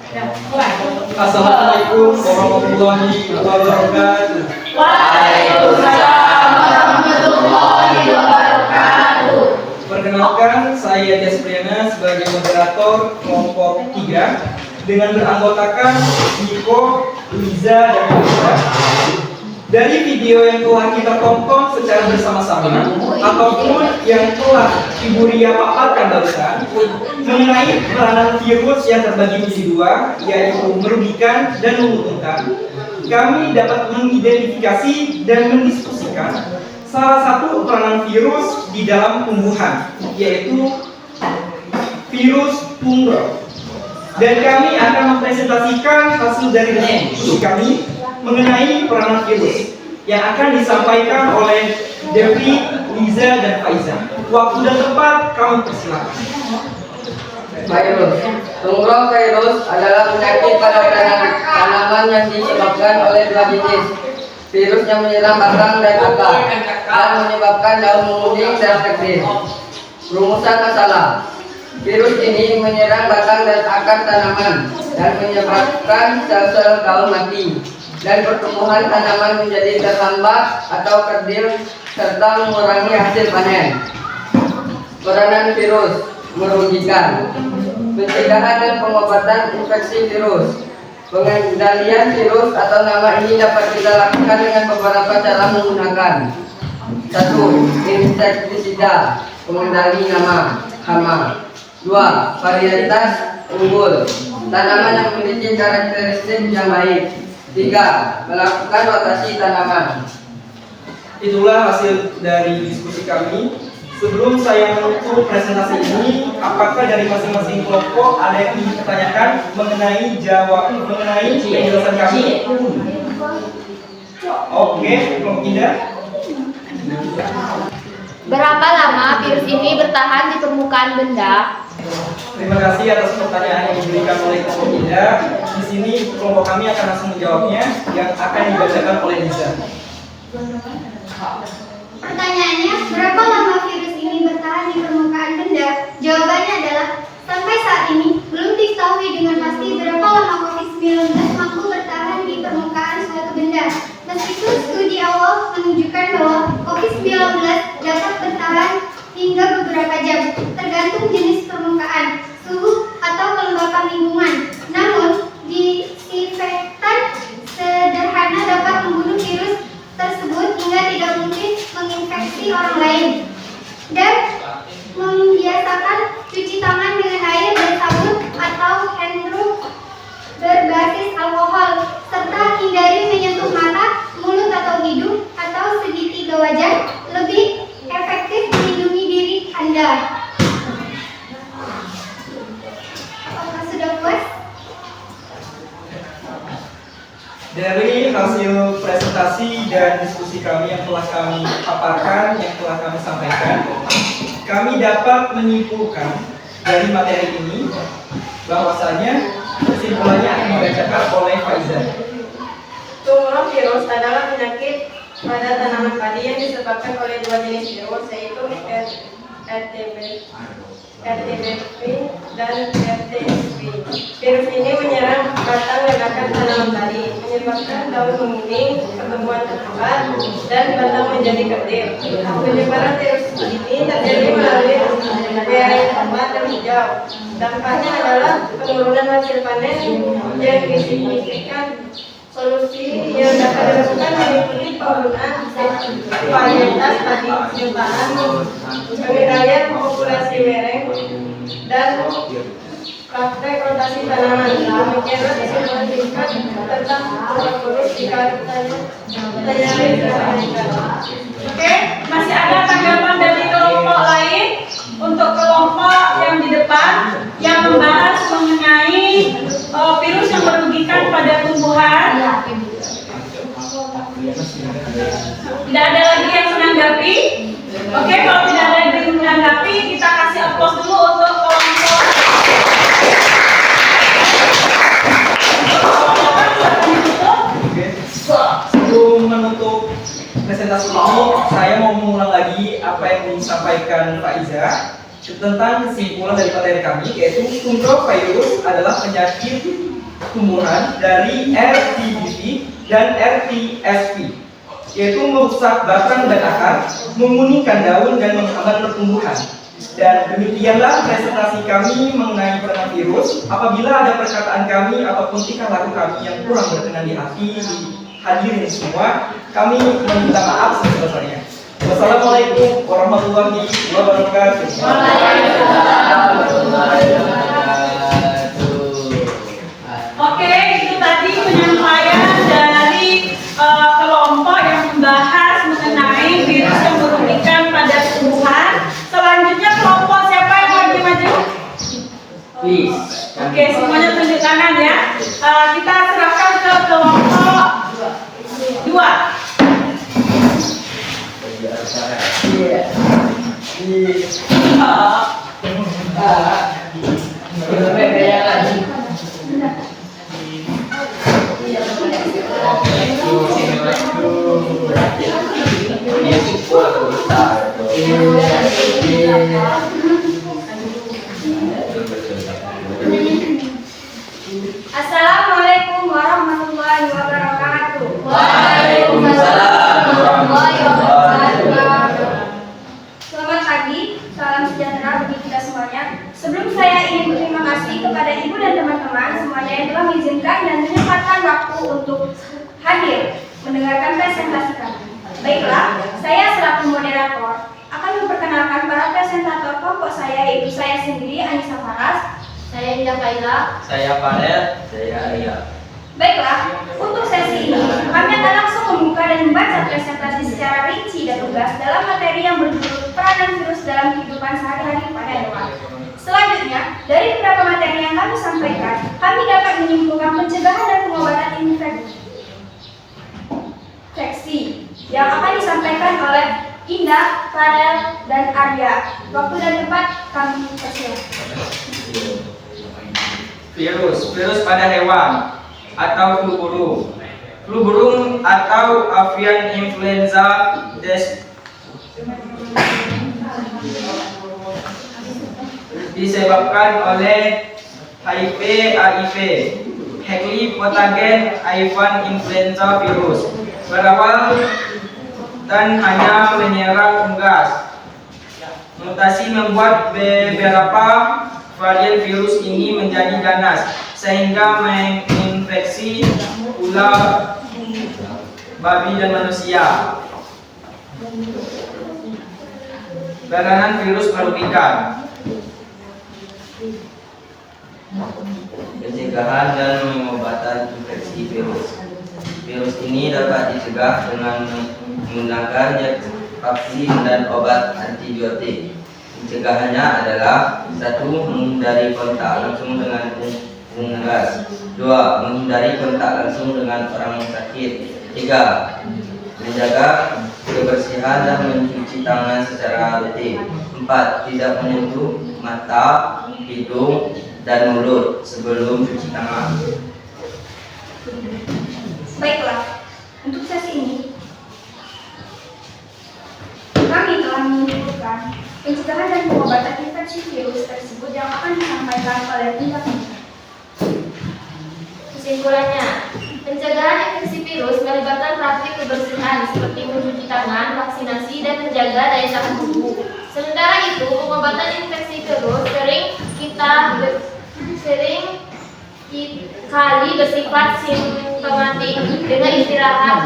S1: Ya, mulai.
S4: Assalamualaikum warahmatullahi wabarakatuh.
S1: Waalaikumsalam warahmatullahi wabarakatuh.
S4: Perkenalkan, saya Des Priana sebagai moderator kelompok 3 dengan beranggotakan Niko, Liza, dan Liza. Dari video yang telah kita tonton secara bersama-sama ataupun yang telah Ibu Ria paparkan barusan mengenai peranan virus yang terbagi menjadi dua, yaitu merugikan dan menguntungkan, kami dapat mengidentifikasi dan mendiskusikan salah satu peranan virus di dalam tumbuhan, yaitu virus fungal. Dan kami akan mempresentasikan hasil dari diskusi kami mengenai peranan virus yang akan disampaikan oleh Devi, Liza, dan Faiza. Waktu dan tempat kami persilakan.
S11: Virus. Fungal virus adalah penyakit pada tanaman yang disebabkan oleh dua jenis. Virus yang menyerang batang dan akar dan menyebabkan daun menguning dan kerdil. Rumusan masalah. Virus ini menyerang batang dan akar tanaman dan menyebabkan sel-sel daun mati dan pertumbuhan tanaman menjadi terhambat atau kerdil serta mengurangi hasil panen. Peranan virus merugikan. Pencegahan dan pengobatan infeksi virus. Pengendalian virus atau nama ini dapat kita lakukan dengan beberapa cara menggunakan. 1. Insektisida, pengendali nama, hama. 2. Varietas unggul, tanaman yang memiliki karakteristik yang baik. 3. Melakukan rotasi tanaman.
S4: Itulah hasil dari diskusi kami. Sebelum saya menutup presentasi ini, apakah dari masing-masing kelompok ada yang ingin ditanyakan mengenai penjelasan kami? Oke, kelompok Indah.
S10: Berapa lama virus ini bertahan di permukaan benda?
S4: Terima kasih atas pertanyaan yang diberikan oleh kelompok Indah. Di sini kelompok kami akan langsung menjawabnya, yang akan dibacakan oleh Liza.
S12: Pertanyaannya, berapa lama virus ini bertahan di permukaan benda? Jawabannya adalah, sampai saat ini belum diketahui dengan pasti berapa lama COVID-19 mampu bertahan di permukaan suatu benda. Meskipun studi awal menunjukkan bahwa COVID-19 dapat bertahan hingga beberapa jam, tergantung jenis permukaan, suhu, atau kelembapan lingkungan. Namun, disinfektan sederhana dapat membunuh virus tersebut hingga tidak mungkin menginfeksi orang lain. Dan membiasakan cuci tangan dengan air dan sabun atau hand rub berbasis alkohol, serta hindari menyentuh mata, mulut atau hidung atau segitiga wajah, lebih efektif melindungi diri Anda. Apakah sudah puas?
S4: Dari hasil presentasi dan diskusi kami yang telah kami paparkan, yang telah kami sampaikan, kami dapat menyimpulkan dari materi ini bahwasanya kesimpulannya akan dibacakan oleh Faiza.
S13: Tumor virus adalah penyakit pada tanaman padi yang disebabkan oleh dua jenis virus, yaitu RTBP dan RTSP. Virus ini menyerang batang dan akar tanaman padi, menyebabkan daun menguning, pertumbuhan terhambat, dan batang menjadi kerdil. Penyebaran virus ini terjadi melalui berai tambat dan hijau. Dampaknya adalah penurunan hasil panen yang signifikan. Solusi yang dapat dilakukan meliputi penggunaan varietas padi jutaan, pengendalian populasi lereng, dan praktek rotasi tanaman. Demikianlah kesimpulan singkat tentang virus jika
S1: Oke, masih ada tanggapan dari kelompok lain untuk kelompok yang di depan yang membahas mengenai virus yang merugikan pada tumbuhan. Tidak ada lagi yang menanggapi. Oke, kalau tidak ada yang menanggapi, kita kasih aplaus dulu untuk kelompok.
S4: Sebelum menutup presentasi ini, saya mau mengulang lagi apa apa yang disampaikan Pak Iza tentang kesimpulan dari materi kami, yaitu Kumprovirus adalah penyakit tumbuhan dari RTBV dan RTSV, yaitu merusak batang dan akar, menguningkan daun dan menghambat pertumbuhan. Dan demikianlah presentasi kami mengenai coronavirus. Apabila ada perkataan kami ataupun tingkah laku kami yang kurang berkenan di hati hadirin semua, kami meminta maaf sebesar-besarnya. Wassalamualaikum warahmatullahi wabarakatuh.
S1: Oke, itu tadi penyampaian dari kelompok yang membahas mengenai virus yang merugikan pada tumbuhan. Selanjutnya kelompok siapa yang lagi maju?
S2: Please.
S1: Oke, semuanya tunjuk tangan ya. Kita serahkan ke kelompok 2.
S12: Assalamualaikum warahmatullahi wabarakatuh.
S2: Waalaikumsalam warahmatullahi wabarakatuh.
S12: Selamat pagi, salam sejahtera bagi kita semuanya. Sebelum saya ingin berterima kasih kepada ibu dan teman-teman semuanya yang telah mengizinkan dan menyempatkan waktu untuk hadir mendengarkan presentasi kami. Baiklah, saya selaku moderator akan memperkenalkan para presentator kelompok saya, yaitu saya sendiri Anissa Faras,
S3: Saya Indah Kaila.
S2: Saya Farel, saya Arya.
S12: Baiklah, untuk sesi ini kami akan langsung membuka dan membaca presentasi secara rinci dan lugas dalam materi yang berjudul peranan virus dalam kehidupan sehari-hari pada hewan. Selanjutnya, dari beberapa materi yang kami sampaikan, kami dapat menyimpulkan pencegahan dan pengobatan infeksi yang akan disampaikan oleh Indah, Farel, dan Arya. Waktu dan tempat kami persilakan.
S11: Virus pada hewan atau flu burung. Flu burung atau avian influenza disebabkan oleh HIV, Helicobacter avian influenza virus. Berawal dan hanya menyerang unggas. Mutasi membuat beberapa varian virus ini menjadi ganas sehingga menginfeksi ular, babi dan manusia. Peranan virus merugikan.
S2: Pencegahan dan pengobatan infeksi virus. Virus ini dapat dicegah dengan menggunakan vaksin dan obat antibiotik. Pencegahannya adalah 1. Menghindari kontak langsung dengan unggas. 2. Menghindari kontak langsung dengan orang sakit. 3. Menjaga kebersihan dan mencuci tangan secara rutin. 4. Tidak menyentuh mata, hidung, dan mulut sebelum cuci tangan.
S12: Baiklah, untuk sesi ini kami telah menyimpulkan pencegahan dan pengobatan infeksi virus tersebut yang akan disampaikan oleh Indah.
S3: Kesimpulannya, pencegahan infeksi virus melibatkan praktik kebersihan seperti mencuci tangan, vaksinasi, dan menjaga daya tahan tubuh. Sementara itu, pengobatan infeksi virus sering kali bersifat simptomatik dengan istirahat,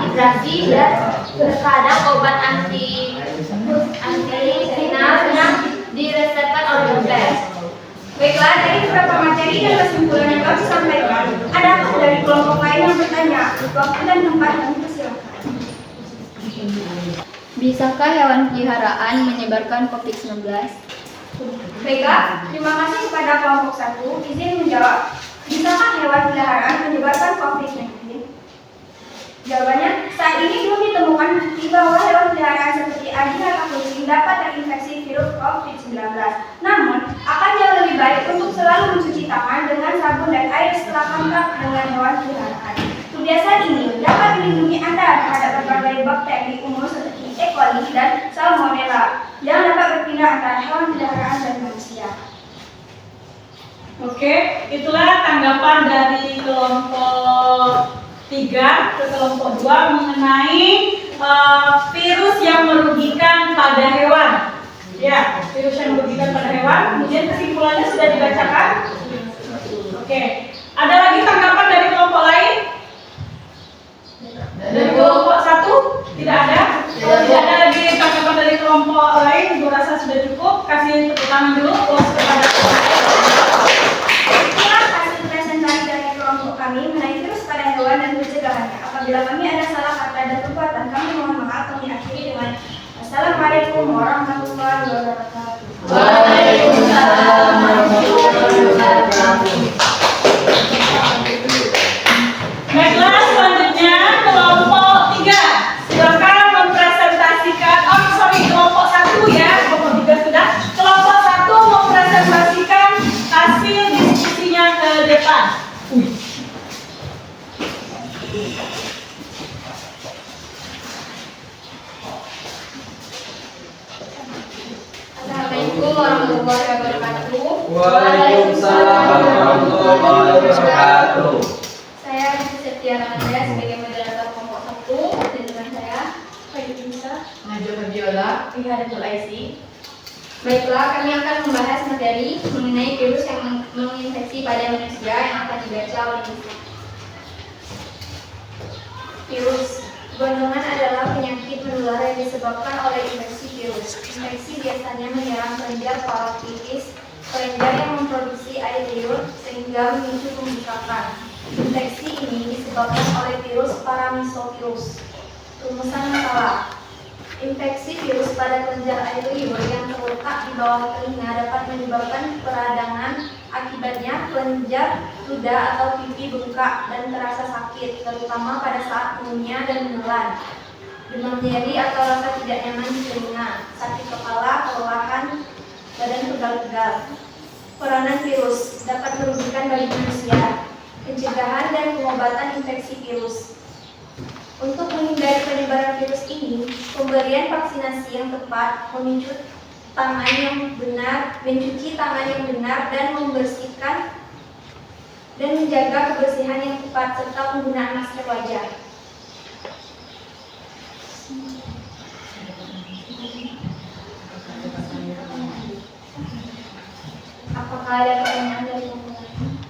S3: hidrasi, dan terkadang obat antiviral yang diresepkan oleh dokter.
S12: Baiklah, dari beberapa materi dan kesimpulan yang kami sampaikan, adakah dari kelompok lain yang bertanya? Waktu dan tempat kami persilakan.
S10: Bisakah hewan peliharaan menyebarkan COVID-19?
S12: Baiklah, terima kasih kepada kelompok 1. Izin menjawab. Bisakah hewan peliharaan menyebarkan COVID-19? Jawabannya, saat ini belum ditemukan bukti bahwa hewan peliharaan seperti anjing atau kucing dapat terinfeksi virus COVID-19. Namun, akan jauh lebih baik untuk selalu mencuci tangan dengan sabun dan air setelah kontak dengan hewan peliharaan. Kebiasaan ini dapat melindungi Anda terhadap berbagai bakteri umum seperti E. coli dan salmonella.
S1: itulah tanggapan dari kelompok 3 ke kelompok 2 mengenai virus yang merugikan pada hewan. Ya, virus yang merugikan pada hewan. Kemudian kesimpulannya sudah dibacakan. Oke, ada lagi tanggapan dari kelompok lain? Dari kelompok 1? Tidak ada? Kalau tidak ada lagi tanggapan dari kelompok lain, gue rasa sudah cukup. Kasih tepuk tangan dulu kepada
S12: Itulah hasil presentasi dari kelompok kami mengenai virus pada hewan dan pencegahannya. Apabila kami ada salah kata dan perbuatan, kami mohon maaf. Kami akhiri dengan Assalamualaikum warahmatullahi wabarakatuh.
S11: Waalaikumsalam warahmatullahi wabarakatuh.
S1: Baiklah, selanjutnya kelompok 3. Silakan mempresentasikan, kelompok 1 ya, kelompok 3 sudah. Kelompok 1 mempresentasikan hasil diskusinya ke depan.
S3: Assalamualaikum warahmatullahi wabarakatuh.
S2: Waalaikumsalam warahmatullahi wabarakatuh.
S3: Saya Rizky Septiana Andrea sebagai moderator kelompok 1 dan dengan saya Faidu Bisa,
S11: Najwa Fabiola,
S3: Ihadatul Aisi. Baiklah, kami akan membahas materi mengenai virus yang menginfeksi pada manusia yang akan dibaca oleh Ibu. Virus gondongan adalah penyakit menular yang disebabkan oleh infeksi virus. Infeksi biasanya menyerang kelenjar parotitis, kelenjar yang memproduksi air liur sehingga memicu pembengkakan. Infeksi ini disebabkan oleh virus Paramyxovirus. Rumusan masalah. Infeksi virus pada kelenjar air liur yang terletak di bawah telinga dapat menyebabkan peradangan. Akibatnya kelenjar, ludah atau pipi bengkak dan terasa sakit, terutama pada saat mengunyah dan menelan. Demam nyeri atau rasa tidak nyaman di telinga, sakit kepala, kelelahan, badan pegal-pegal. Peranan virus dapat merugikan bagi manusia. Pencegahan dan pengobatan infeksi virus. Untuk menghindari penyebaran virus ini, pemberian vaksinasi yang tepat, mencuci tangan yang benar dan membersihkan dan menjaga kebersihan yang tepat serta penggunaan masker wajah. Apakah ada pertanyaan dari teman-teman?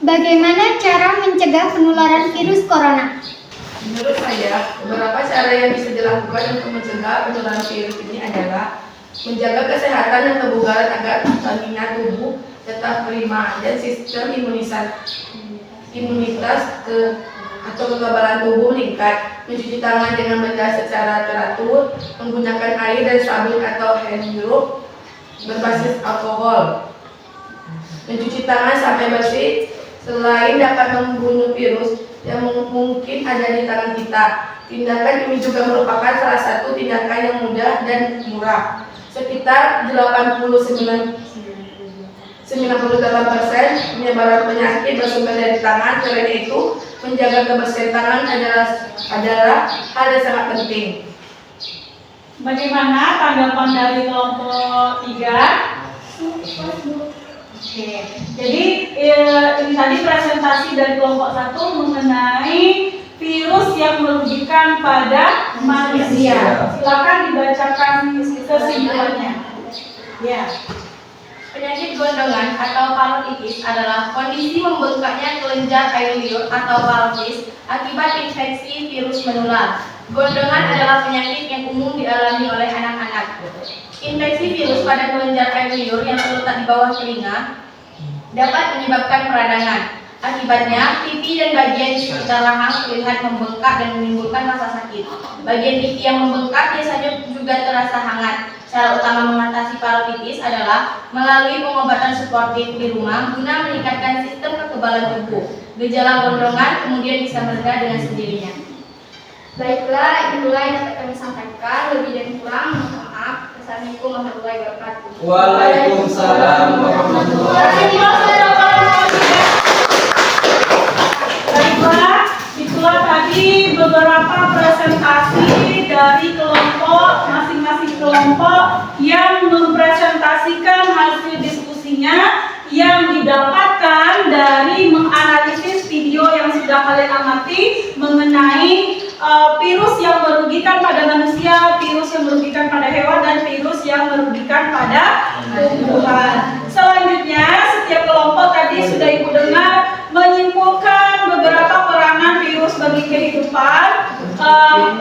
S12: Bagaimana cara mencegah penularan virus corona?
S11: Menurut saya, beberapa cara yang bisa dilakukan untuk mencegah penularan virus ini adalah menjaga kesehatan dan kebugaran agar stamina tubuh tetap prima dan sistem imunitas atau kekebalan tubuh meningkat, mencuci tangan dengan benar secara teratur, menggunakan air dan sabun atau hand glove berbasis alkohol, mencuci tangan sampai bersih. Selain dapat membunuh virus yang mungkin ada di tangan kita, tindakan ini juga merupakan salah satu tindakan yang mudah dan murah. Sekitar 98% penyebaran penyakit bersumber dari tangan. Karena itu, menjaga kebersihan tangan adalah hal yang sangat penting.
S1: Bagaimana tanggapan dari kelompok 3? Oke, jadi ini tadi presentasi dari kelompok 1 mengenai virus yang merugikan pada manusia. Silakan dibacakan kesimpulannya. Ya.
S3: Penyakit gondongan atau parotitis adalah kondisi membengkaknya kelenjar air liur atau parotis akibat infeksi virus menular. Gondongan adalah penyakit yang umum dialami oleh anak-anak. Infeksi virus pada kelenjar air liur yang terletak di bawah telinga dapat menyebabkan peradangan. Akibatnya, pipi dan bagian di sekitar rahang terlihat membengkak dan menimbulkan rasa sakit. Bagian pipi yang membengkak biasanya juga terasa hangat. Cara utama mengatasi parotitis adalah melalui pengobatan suportif di rumah guna meningkatkan sistem kekebalan tubuh. Gejala gondongan kemudian bisa mereda dengan sendirinya. Baiklah, itulah yang dapat kami sampaikan. Lebih dan kurang, mohon maaf. Assalamualaikum warahmatullahi wabarakatuh.
S2: Waalaikumsalam warahmatullahi wabarakatuh.
S1: Baiklah, itulah tadi beberapa presentasi dari masing-masing kelompok yang mempresentasikan hasil diskusinya yang didapatkan dari menganalisis video yang sudah kalian amati mengenai virus yang merugikan pada manusia, virus yang merugikan pada hewan, dan virus yang merugikan pada tumbuhan. Selanjutnya, setiap kelompok tadi sudah Ibu dengar menyimpulkan beberapa peranan virus bagi kehidupan.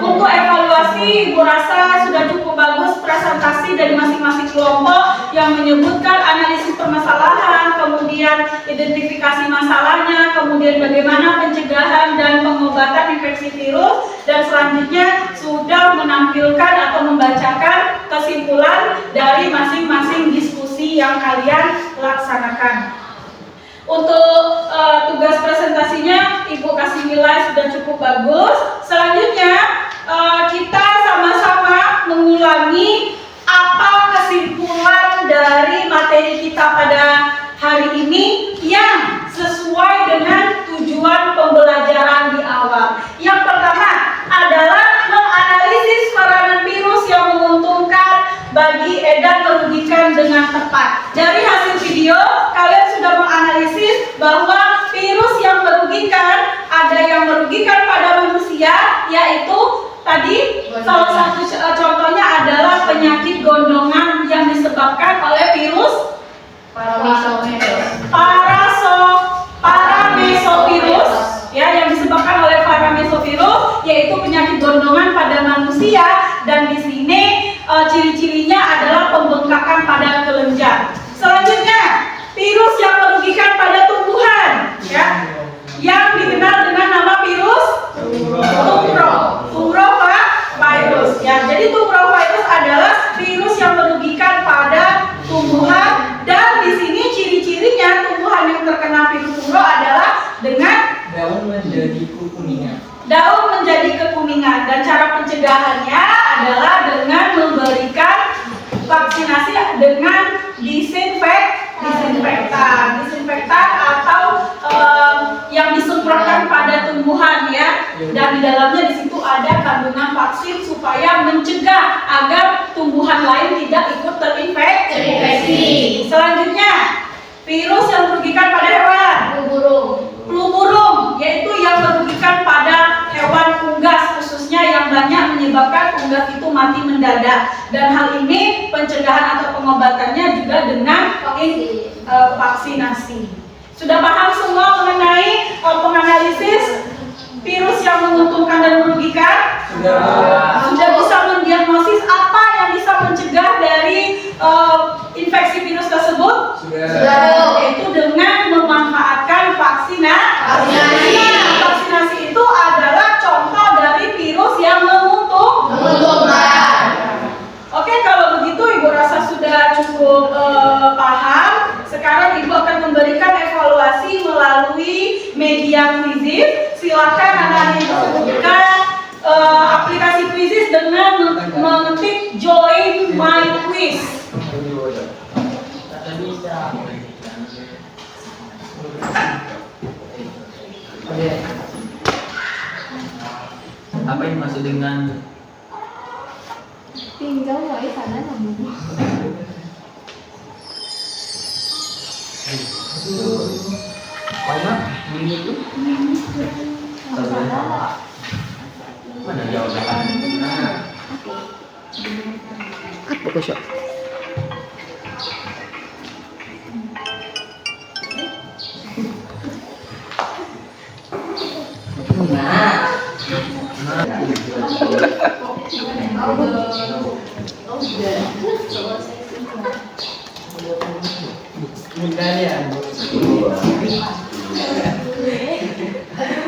S1: Untuk evaluasi, Ibu rasa sudah cukup bagus presentasi dari masing-masing kelompok yang menyebutkan analisis permasalahan, kemudian identifikasi masalahnya, kemudian bagaimana pencegahan dan pengobatan infeksi virus, dan selanjutnya sudah menampilkan atau membacakan kesimpulan dari masing-masing diskusi yang kalian laksanakan. Untuk tugas presentasinya Ibu kasih nilai sudah cukup bagus. Selanjutnya kita sama-sama mengulangi apa kesimpulan dari materi kita pada hari ini yang sesuai dengan tujuan pembelajaran di awal. Yang pertama adalah menganalisis peranan virus yang menguntungkan bagi dan merugikan dengan tepat. Dari hasil video kalian sudah menganalisis bahwa virus yang merugikan, ada yang merugikan pada manusia, yaitu tadi salah satu contohnya adalah penyakit gondongan yang disebabkan oleh virus paramesovirus, ya, yang disebabkan oleh paramesovirus, yaitu penyakit gondongan pada manusia, dan di sini ciri-cirinya adalah pembengkakan pada kelenjar. Selanjutnya, virus yang merugikan pada tumbuhan, ya, yang dikenal dengan nama virus tumorovirus. Ya, jadi tumorovirus adalah virus yang merugikan pada tumbuhan, dan di sini ciri-cirinya tumbuhan yang terkena virus tumoro adalah dengan
S4: daun menjadi kekuningan.
S1: Daun menjadi kekuningan, dan cara pencegahannya adalah dengan memberikan vaksinasi dengan disinfektan atau yang disemprotkan pada tumbuhan, ya. Dan di dalamnya di situ ada kandungan vaksin supaya mencegah agar tumbuhan lain tidak ikut terinfeksi. Selanjutnya, virus yang merugikan pada hewan. Flu burung, yaitu yang merugikan pada hewan unggas, khususnya yang banyak menyebabkan unggas itu mati mendadak. Dan hal ini pencegahan atau pengobatannya juga dengan vaksinasi. Sudah paham semua mengenai penganalisis virus yang menguntungkan dan merugikan? Sudah bisa mendiagnosis apa yang bisa mencegah dari infeksi virus tersebut? Sudah. Yaitu dengan memanfaatkan vaksinasi. Vaksinasi itu adalah contoh dari virus yang menguntungkan. Oke, kalau begitu Ibu rasa sudah cukup paham. Sekarang Ibu akan memberikan evaluasi melalui media Quizizz. Silakan anak-anak Ibu sebutkan aplikasi Quizizz dengan mengetik Join My Quiz.
S14: Apa yang maksud dengan
S10: tinggal mau sana namun
S14: ini itu mana jawabannya?
S11: Apa kok siap?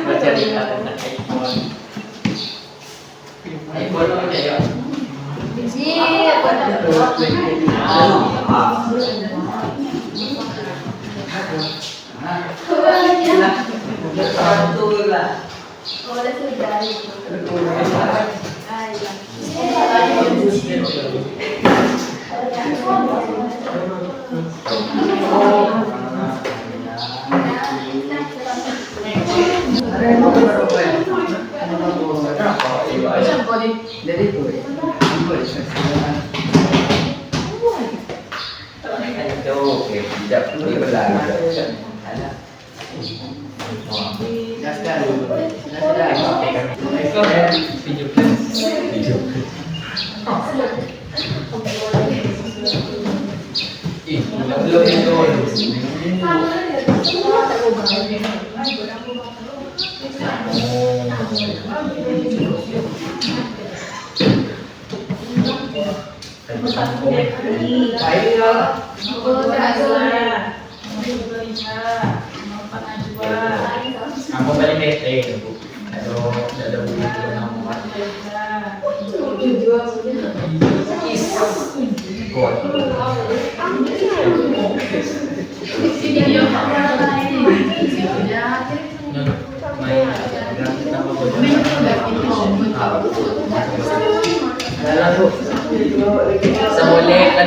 S14: Baca di tentang iPhone aja ya. Kok ya? 17. Ih, belum itu. Kamu balik bete, Bu. Ada begitu nomor.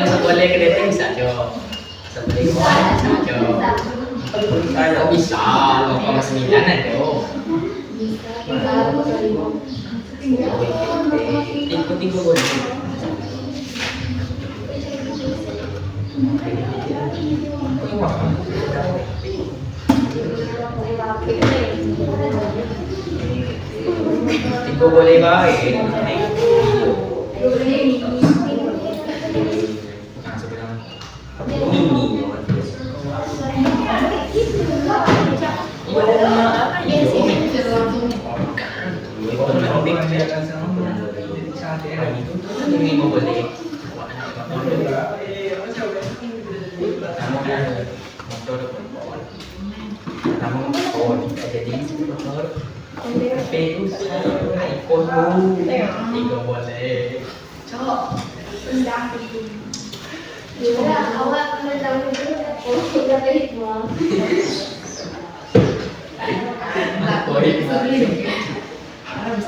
S14: Seboleh ke dating bisa jo. Seboleh bisa jo. Kalau bisa, kalau mas 9 aja. Tinggu boleh. Tinggu boleh baik.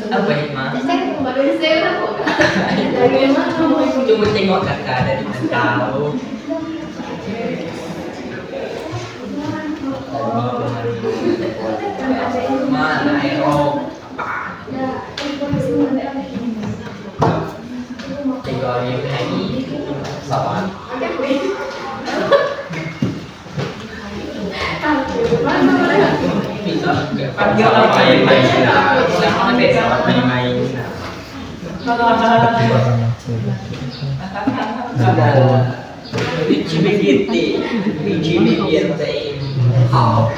S14: Apa hikmah? Cuma tengok kakak dari tahu. Mana Eropa? Tiga hari lagi sawan. Bisa main-main. Biji biji hao.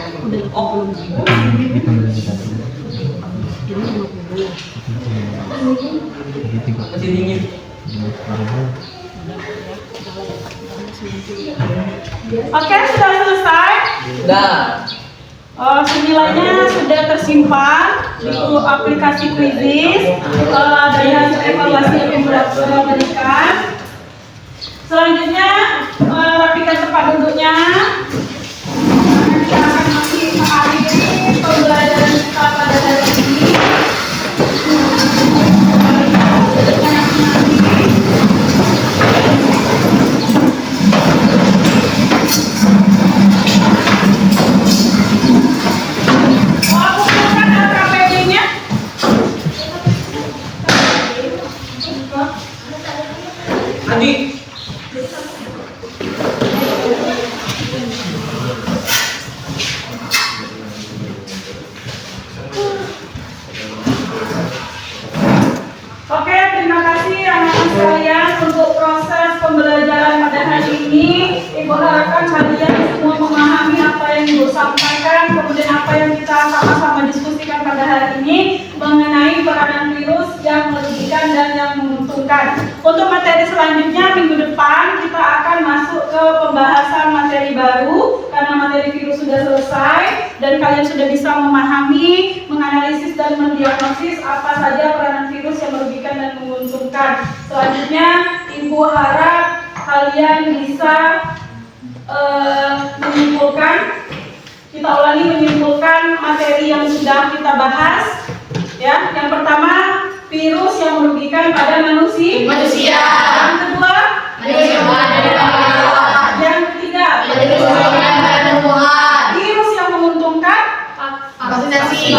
S14: Masih dingin.
S1: Oke, sudah selesai?
S11: Sudah.
S1: Nilainya sudah tersimpan di aplikasi Quizizz. Dari hasil evaluasi yang Ibu berikan. Selanjutnya, rapikan tempat duduknya. Kita akan masih mengakhiri pembelajaran kita pada hari ini. Oke, terima kasih anak-anak sekalian untuk proses pembelajaran pada hari ini. Ibu harapkan kalian semua memahami apa yang Ibu sampaikan, kemudian apa yang kita sama-sama diskusikan pada hari ini mengenai peranan virus yang merugikan dan yang menguntungkan. Untuk materi selanjutnya minggu depan kita akan masuk ke pembahasan materi baru karena materi virus sudah selesai dan kalian sudah bisa memahami, menganalisis dan mendiagnosis apa saja peranan virus yang merugikan dan menguntungkan. Selanjutnya Ibu harap kalian bisa menyimpulkan, kita ulangi menyimpulkan materi yang sudah kita bahas. Ya, yang pertama virus yang merugikan pada manusia. Yang kedua, yang ketiga, virus yang menguntungkan vaksinasi.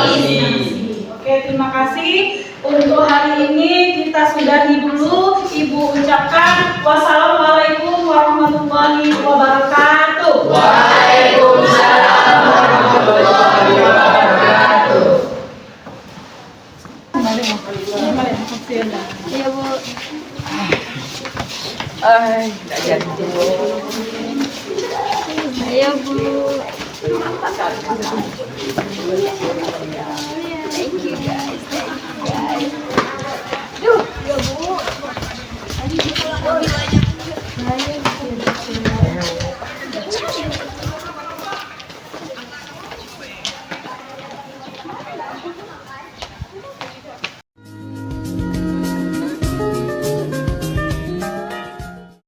S1: Oke, terima kasih. Untuk hari ini kita sudahi dulu. Ibu ucapkan wassalamualaikum warahmatullahi wabarakatuh. Waalaikumsalam warahmatullahi wabarakatuh.
S11: Nggak jadi.
S10: Ayo Bu. Thank you guys. Duh, ya Bu.